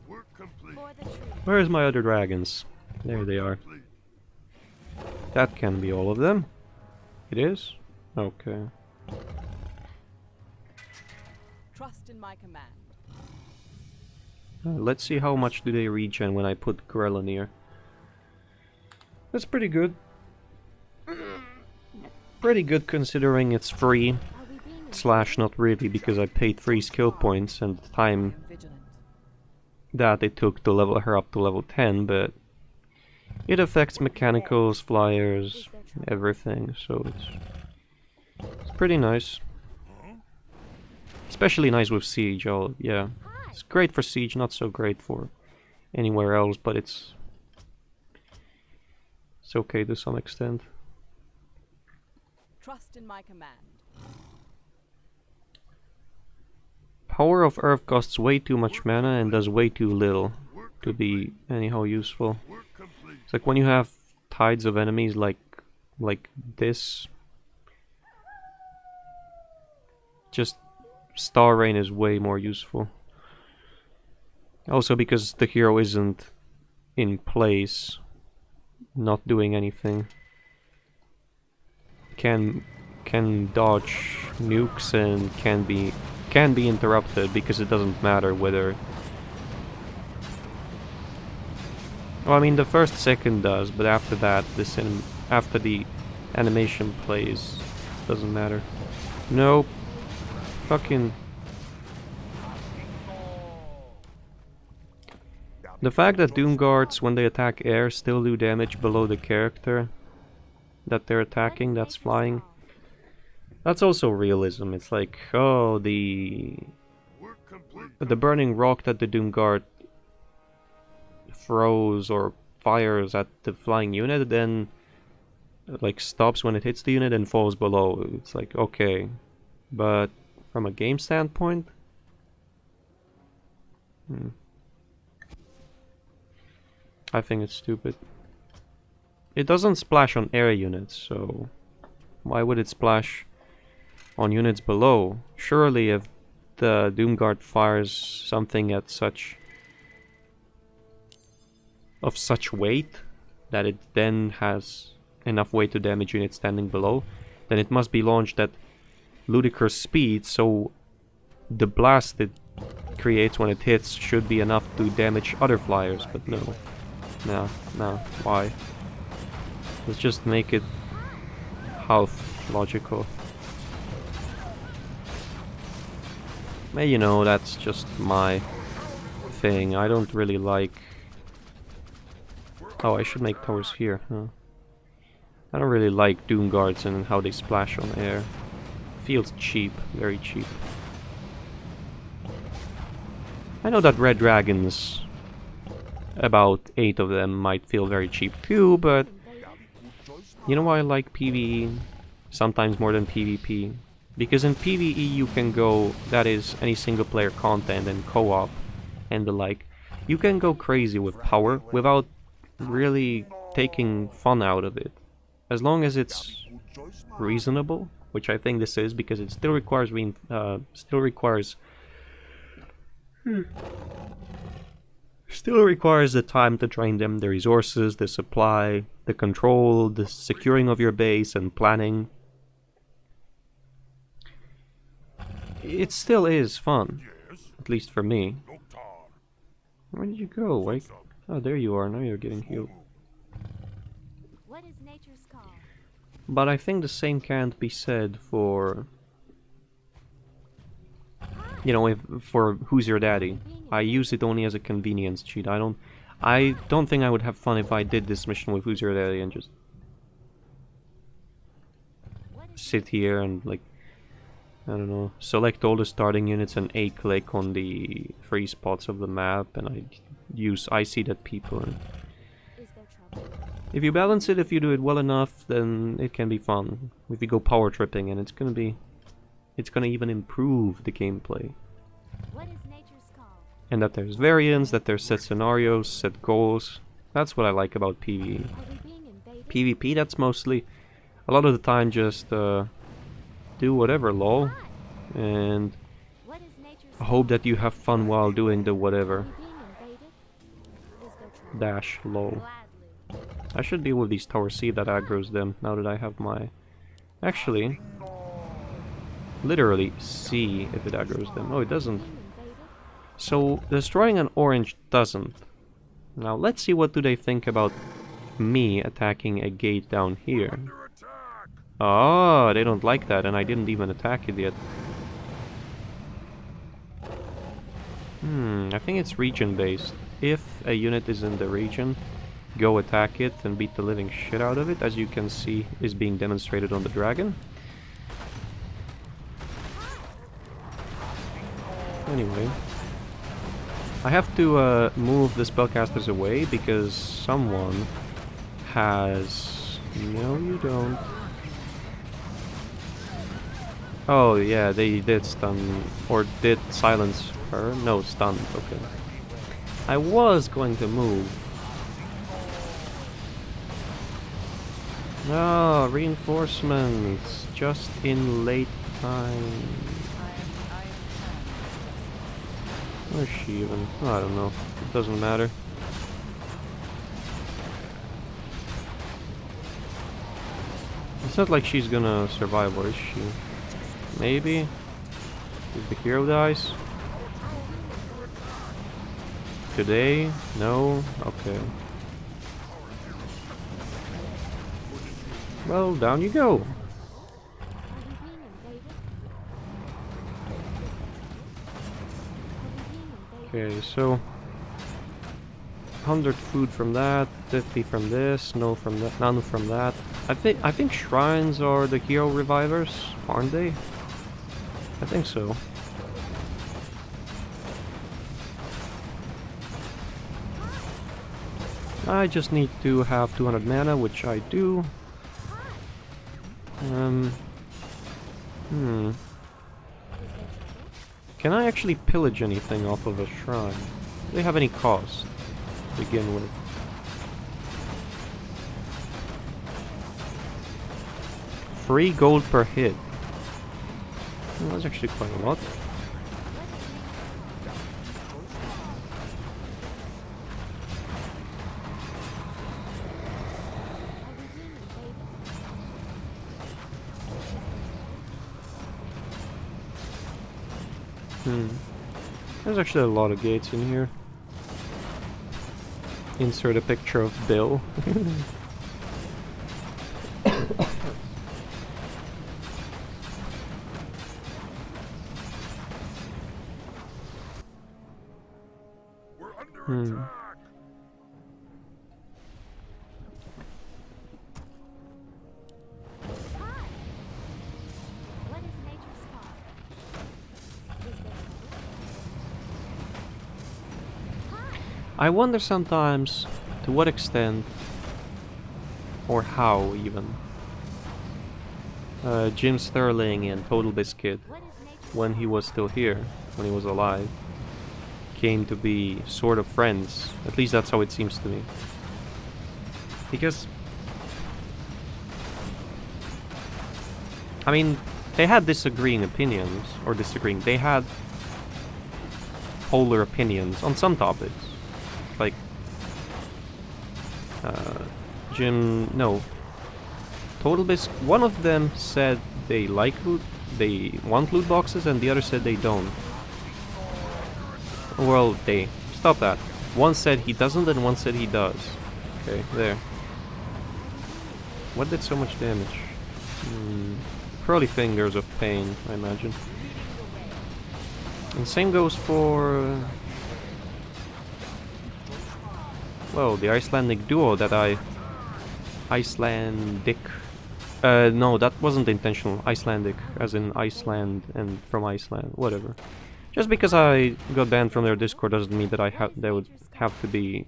Work complete. For the truth. Where's my other dragons? There they are. Complete. That can be all of them. It is? Okay. Trust in my command. Let's see how much do they regen when I put Grella near. That's pretty good. Pretty good considering it's free. Are we being Slash not really, because I paid 3 skill points and the time Vigilant. that it took to level her up to level 10, but it affects mechanicals, flyers, everything, so it's pretty nice. Especially nice with Siege, yeah. It's great for Siege, not so great for anywhere else, but it's okay to some extent. Trust in my command. Power of Earth costs way too much mana and does way too little to be anyhow useful. Work complete. It's like when you have tides of enemies like this, just Star Rain is way more useful. Also because the hero isn't in place, not doing anything. Can dodge nukes and can be interrupted because it doesn't matter whether... well, I mean the first second does, but after that, after the animation plays, doesn't matter. Nope. Fucking... the fact that Doom Guards, when they attack air, still do damage below the character that they're attacking, that's flying. That's also realism. It's like, oh, the Work complete. burning rock that the Doom Guard throws or fires at the flying unit, then like stops when it hits the unit and falls below. It's like, okay, but from a game standpoint, I think it's stupid. It doesn't splash on air units, so why would it splash on units below? Surely if the Doomguard fires something at such weight that it then has enough weight to damage units standing below, then it must be launched at ludicrous speed, so the blast it creates when it hits should be enough to damage other flyers, but no. No, why? Let's just make it half logical. You know, that's just my thing. I don't really like... oh, I should make towers here, huh? I don't really like Doom Guards and how they splash on air. Feels cheap, very cheap. I know that Red Dragons, about 8 of them, might feel very cheap too, but you know why I like PvE sometimes more than PvP? Because in PvE you can go, that is any single player content and co-op and the like, you can go crazy with power without really taking fun out of it. As long as it's reasonable, which I think this is, because it still requires still requires the time to train them, the resources, the supply, the control, the securing of your base and planning. It still is fun, at least for me. Where did you go? Wait. Oh, there you are. Now you're getting healed. What is nature's call? But I think the same can't be said for... you know, for Who's Your Daddy. I use it only as a convenience cheat. I don't think I would have fun if I did this mission with Who's Your Daddy and just... What is sit here and like, I don't know, select all the starting units and A-click on the free spots of the map, and I use I see that people. And Is there trouble? if you balance it, if you do it well enough, then it can be fun. If you go power tripping, and it's gonna even improve the gameplay. What is nature's call? And that there's variants, that there's set scenarios, set goals. That's what I like about PvE. Are we being invaded? PvP, that's mostly, a lot of the time, just do whatever, lol. And What is nature's hope that you have fun while doing the Are whatever. we being invaded? Is there trouble? Dash, lol. Gladly. I should deal with these towers, see if that aggroes them, now that I have my... Actually, literally see if it aggroes them. Oh, it doesn't. Being invaded? So, destroying an orange doesn't. Now, let's see what do they think about me attacking a gate down here. Under attack. Oh, they don't like that, and I didn't even attack it yet. I think it's region-based. If a unit is in the region, go attack it and beat the living shit out of it, as you can see is being demonstrated on the dragon. Anyway, I have to move the spellcasters away because someone has... No, you don't. Oh yeah, they did stun, or did silence her. No, stunned, okay. I was going to move. No, reinforcements, just in late time. Where's she even? I don't know, it doesn't matter. It's not like she's gonna survive, or is she? Maybe? If the hero dies? Today? No? Okay. Well, down you go. Are we being invaded? Are we being invaded? Okay, so 100 food from that, 50 from this, no from that, none from that. I think shrines are the hero revivers, aren't they? I think so. I just need to have 200 mana, which I do. Can I actually pillage anything off of a shrine? Do they have any cost to begin with? Free gold per hit. Well, that's actually quite a lot. There's actually a lot of gates in here. Insert a picture of Bill. We're under attack. What is nature's call? Is there trouble? I wonder sometimes to what extent, or how even, Jim Sterling and Total Biscuit, What is nature's when he was still here, when he was alive, came to be sort of friends. At least that's how it seems to me. Because, I mean, they had disagreeing opinions, or disagreeing, they had polar opinions on some topics. Like, Total Bisc, one of them said they like loot, they want loot boxes, and the other said they don't. Well, stop that. One said he doesn't, and one said he does. Okay, there. What did so much damage? Probably fingers of pain, I imagine. And same goes for... well, the Icelandic duo that Icelandic No, that wasn't intentional. Icelandic, as in Iceland and from Iceland, whatever. Just because I got banned from their Discord doesn't mean that they would have to be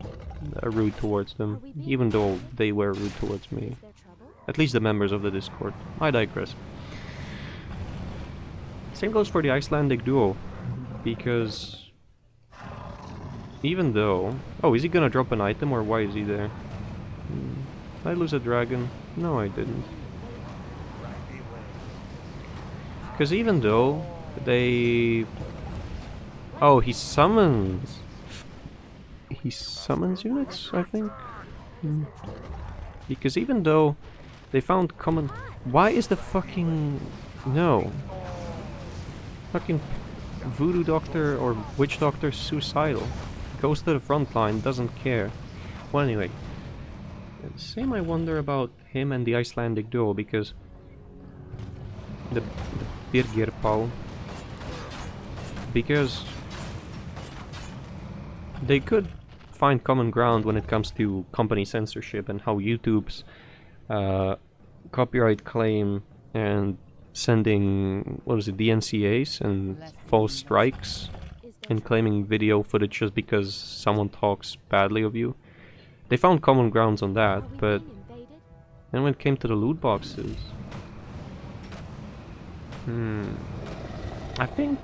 rude towards them, even though they were rude towards me. Is there trouble? At least the members of the Discord. I digress. Same goes for the Icelandic duo, because even though... Oh, is he gonna drop an item, or why is he there? Did I lose a dragon? No, I didn't. Because even though they... Oh, he summons... He summons units, I think? Because even though they found common... Why is the fucking... No. Fucking voodoo doctor or witch doctor suicidal. Goes to the front line, doesn't care. Well, anyway. Same I wonder about him and the Icelandic duo, because... The Birgir because they could find common ground when it comes to company censorship and how YouTube's copyright claim and sending, what was it, DNCAs and false strikes and claiming video footage just because someone talks badly of you. They found common grounds on that, but then when it came to the loot boxes, I think...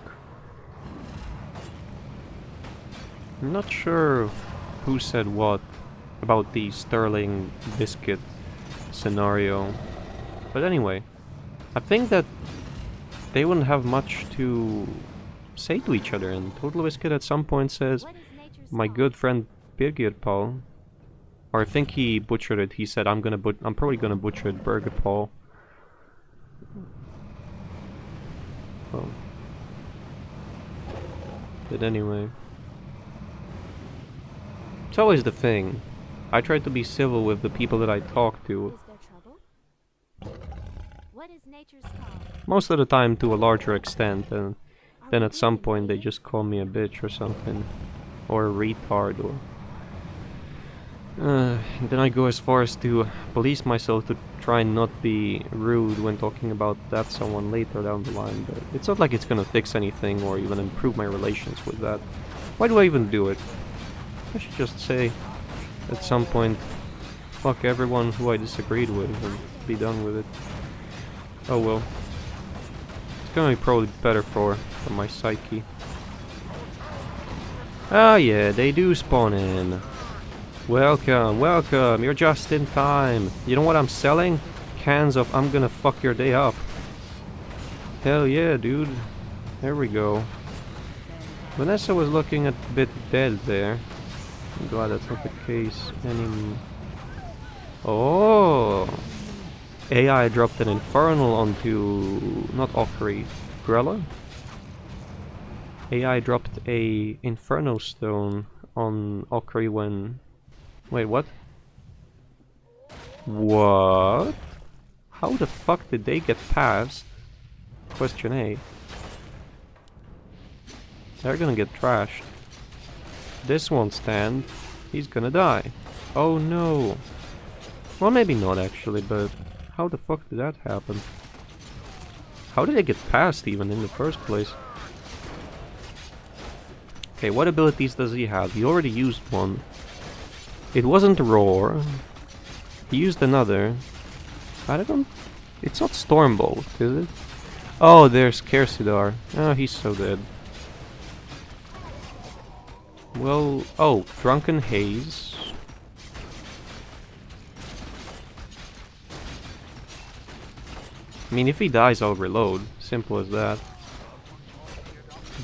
I'm not sure who said what about the Sterling Biscuit scenario. But anyway, I think that they wouldn't have much to say to each other, and Total Biscuit at some point says, my good friend Birgir, or I think he butchered it, he said, I'm probably gonna butcher it, Birgir. Oh. But anyway, it's always the thing. I try to be civil with the people that I talk to. Is there trouble? What is nature's call? Most of the time to a larger extent, and then at some point they just call me a bitch or something. Or a retard, or... then I go as far as to police myself to try and not be rude when talking about that someone later down the line, but it's not like it's gonna fix anything or even improve my relations with that. Why do I even do it? I should just say, at some point, fuck everyone who I disagreed with and be done with it. Oh well. It's gonna be probably better for my psyche. Ah yeah, they do spawn in. Welcome, welcome, you're just in time. You know what I'm selling? Cans of I'm gonna fuck your day up. Hell yeah, dude. There we go. Vanessa was looking a bit dead there. I'm glad that's not the case anymore. Oh! AI dropped an Infernal onto... not Okri. Grella? AI dropped a Inferno Stone on Okri when... Wait, what? What? How the fuck did they get past? Question A. They're gonna get trashed. This won't stand. He's gonna die. Oh no. Well, maybe not actually, but how the fuck did that happen? How did they get past even in the first place? Okay, what abilities does he have? He already used one. It wasn't Roar. He used another. I don't... It's not Stormbolt, is it? Oh, there's Kersidar. Oh, he's so dead. Well... Oh, Drunken Haze. I mean, if he dies, I'll reload. Simple as that.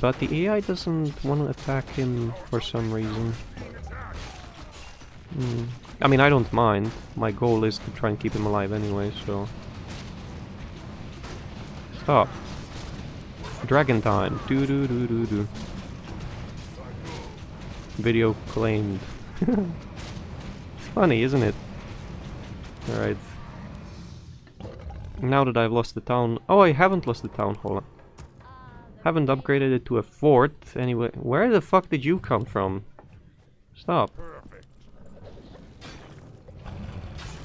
But the AI doesn't want to attack him for some reason. I mean, I don't mind. My goal is to try and keep him alive anyway, so... Stop. Dragon time. Do. Video claimed. It's funny, isn't it? Alright. Now that I've lost the town... Oh, I haven't lost the town hall. Haven't upgraded it to a fort. Anyway, where the fuck did you come from? Stop.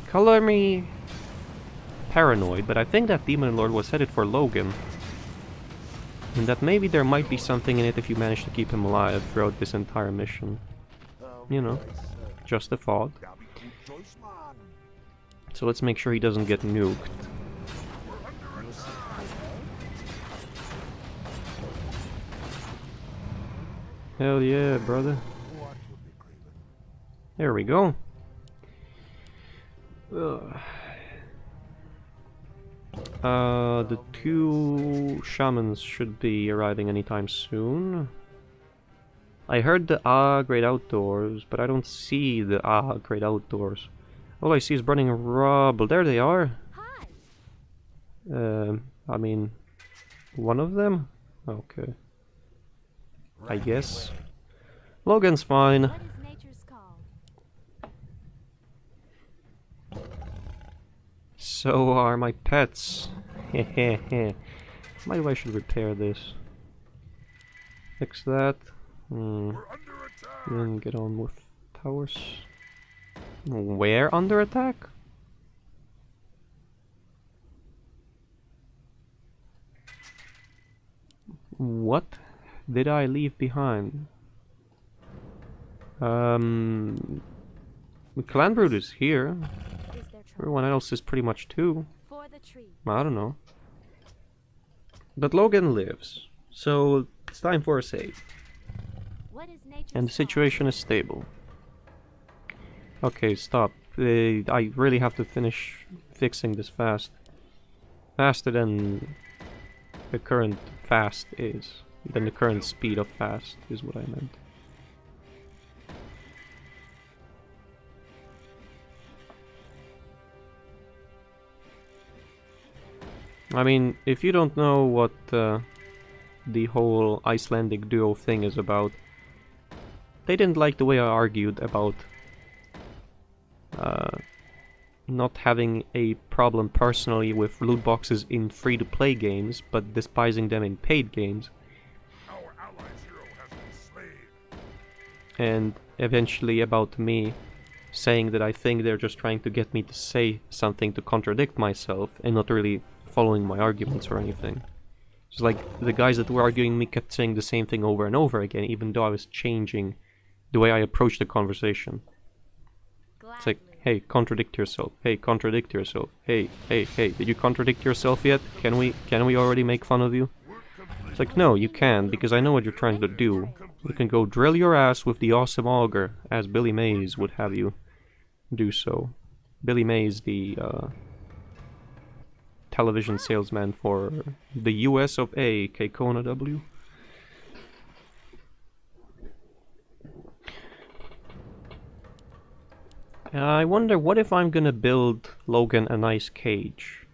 Color me paranoid, but I think that Demon Lord was headed for Logan. And that maybe there might be something in it if you manage to keep him alive throughout this entire mission. You know, just a thought. So let's make sure he doesn't get nuked. Hell yeah, brother. There we go. The two shamans should be arriving anytime soon. I heard the Great Outdoors, but I don't see the Great Outdoors. All I see is burning rubble. There they are. Hi. I mean, one of them? Okay. I guess. Logan's fine. What is nature's call? So are my pets. Hehehe. Maybe I should repair this. Fix that. Then get on with towers. Where under attack? What did I leave behind? The clan brood is here. Is there trouble? Everyone else is pretty much too. For the tree. I don't know. But Logan lives, so it's time for a save. What is nature's And the call? situation is stable. Okay, stop. I really have to finish fixing this fast. Faster than the current fast is. Than the current speed of fast is what I meant. I mean, if you don't know what the whole Icelandic duo thing is about, they didn't like the way I argued about not having a problem personally with loot boxes in free-to-play games, but despising them in paid games. Our allies' hero has been slain. And eventually about me saying that I think they're just trying to get me to say something to contradict myself and not really following my arguments or anything. It's like the guys that were arguing me kept saying the same thing over and over again, even though I was changing the way I approached the conversation. It's like, hey, contradict yourself. Hey, contradict yourself. Hey, did you contradict yourself yet? Can we already make fun of you? It's like, no, you can't, because I know what you're trying to do. You can go drill your ass with the awesome auger, as Billy Mays would have you do so. Billy Mays, the television salesman for the US of A, Kona W. I wonder, what if I'm gonna build Logan a nice cage?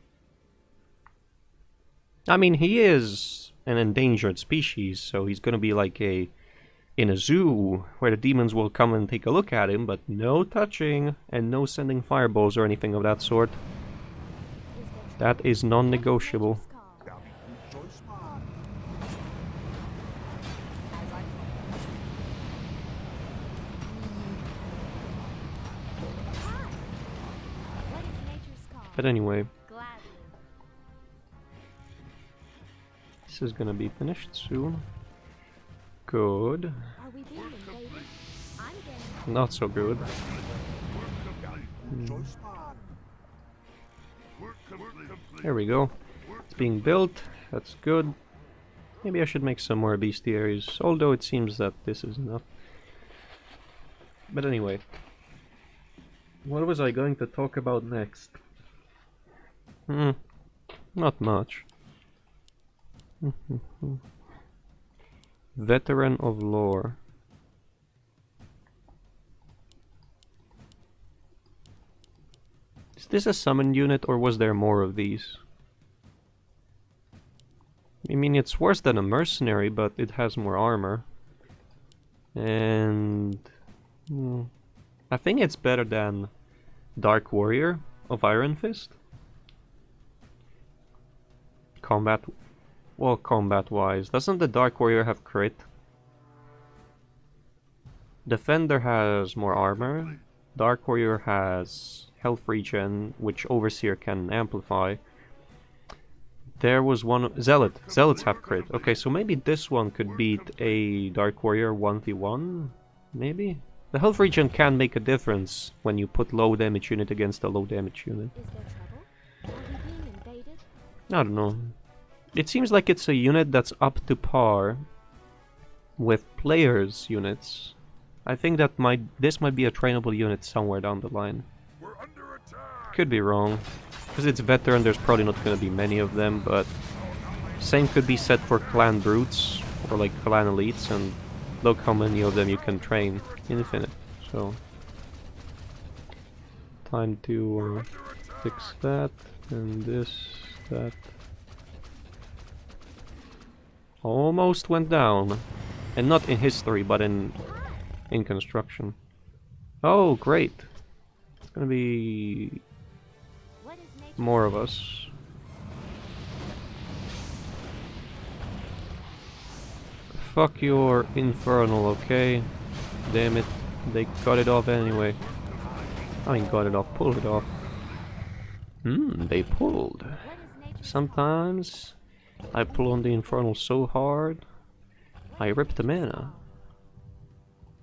I mean, he is an endangered species, so he's gonna be like in a zoo, where the demons will come and take a look at him, but no touching, and no sending fireballs or anything of that sort. That is non-negotiable. But anyway, this is gonna be finished soon. Good. Are we being invaded? I'm game. Not so good. There we go. It's being built. That's good. Maybe I should make some more bestiaries, although it seems that this is enough. But anyway, what was I going to talk about next? Not much. Veteran of Lore. Is this a summon unit, or was there more of these? I mean, it's worse than a mercenary, but it has more armor. And I think it's better than Dark Warrior of Iron Fist. Combat-wise, doesn't the Dark Warrior have crit? Defender has more armor. Dark Warrior has health regen, which Overseer can amplify. There was one... Zealot. Zealots have crit. Okay, so maybe this one could beat a Dark Warrior 1v1? Maybe? The health regen can make a difference when you put low damage unit against a low damage unit. Is there trouble? Are we being invaded? I don't know. It seems like it's a unit that's up to par with players' units. I think that this might be a trainable unit somewhere down the line. We're under attack. Could be wrong. Because it's veteran, there's probably not going to be many of them, but same could be said for clan brutes or like clan elites, and look how many of them you can train. Infinite. So time to fix that and this, that. Almost went down, and not in history, but in construction. Oh, great! It's gonna be What is nature? more of us. Fuck your infernal, okay? Damn it, they got it off anyway. I mean, got it off, pulled it off. They pulled. What is nature? Sometimes I pull on the infernal so hard, I rip the mana.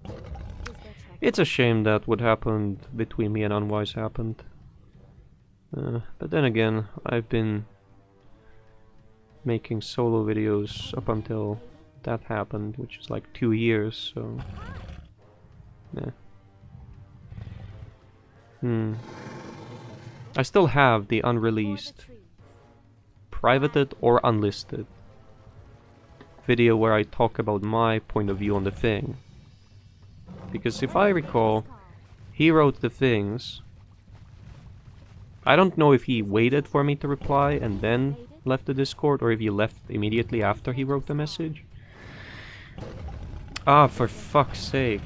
Is there trouble? It's a shame that what happened between me and Unwise happened. But then again, I've been making solo videos up until that happened, which is like 2 years, so... yeah. I still have the For unreleased, the trees. privated or unlisted video where I talk about my point of view on the thing. Because if I recall, he wrote the things. I don't know if he waited for me to reply and then left the Discord, or if he left immediately after he wrote the message. Ah, for fuck's sake.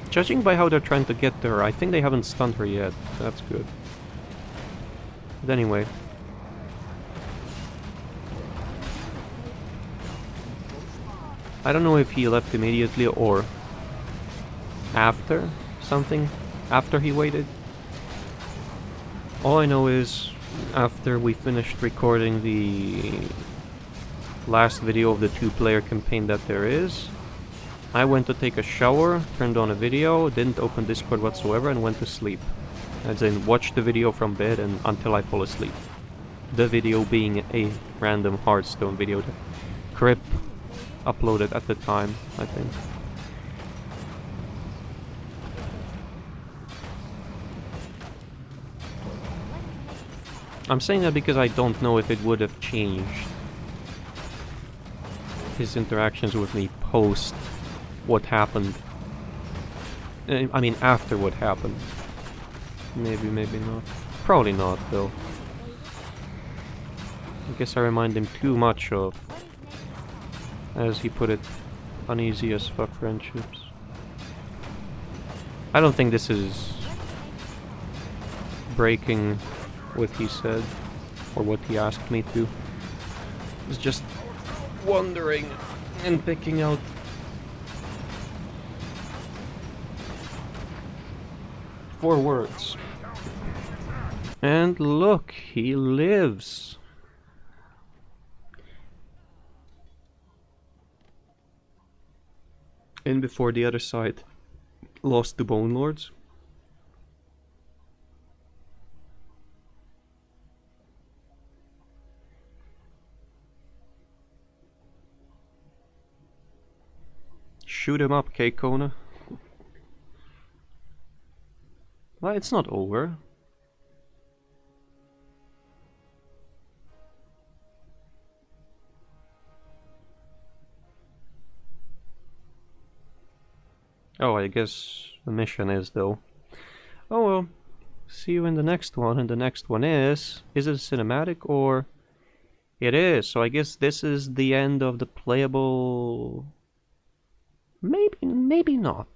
Judging by how they're trying to get to her, I think they haven't stunned her yet. That's good. But anyway. I don't know if he left immediately or after something. After he waited. All I know is after we finished recording the last video of the 2-player campaign that there is, I went to take a shower, turned on a video, didn't open Discord whatsoever, and went to sleep. As in, watched the video from bed and until I fall asleep. The video being a random Hearthstone video that Crip uploaded at the time, I think. I'm saying that because I don't know if it would have changed his interactions with me post what happened. I mean, after what happened. Maybe, maybe not. Probably not, though. I guess I remind him too much of, as he put it, uneasy as fuck friendships. I don't think this is breaking what he said, or what he asked me to. It's just wondering and picking out four words. And look, he lives. And before the other side lost to Bone Lords. Shoot him up, K-Kona. Well, it's not over. Oh, I guess the mission is, though. Oh well. See you in the next one, and the next one is it a cinematic or... It is, so I guess this is the end of the playable... Maybe, maybe not.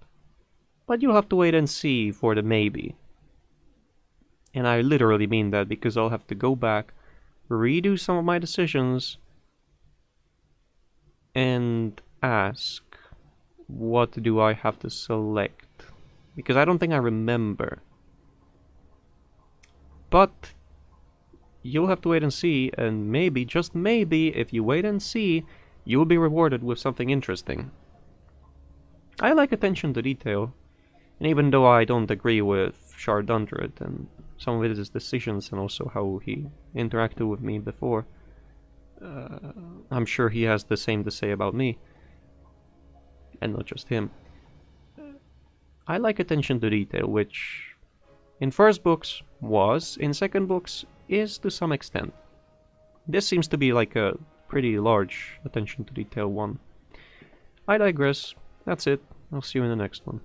But you'll have to wait and see for the maybe. And I literally mean that, because I'll have to go back, redo some of my decisions, and ask, what do I have to select? Because I don't think I remember. But you'll have to wait and see, and maybe, just maybe, if you wait and see, you will be rewarded with something interesting. I like attention to detail, and even though I don't agree with Shardundred and some of his decisions and also how he interacted with me before, I'm sure he has the same to say about me, and not just him. I like attention to detail, which in first books was, in second books is to some extent. This seems to be like a pretty large attention to detail one. I digress. That's it. I'll see you in the next one.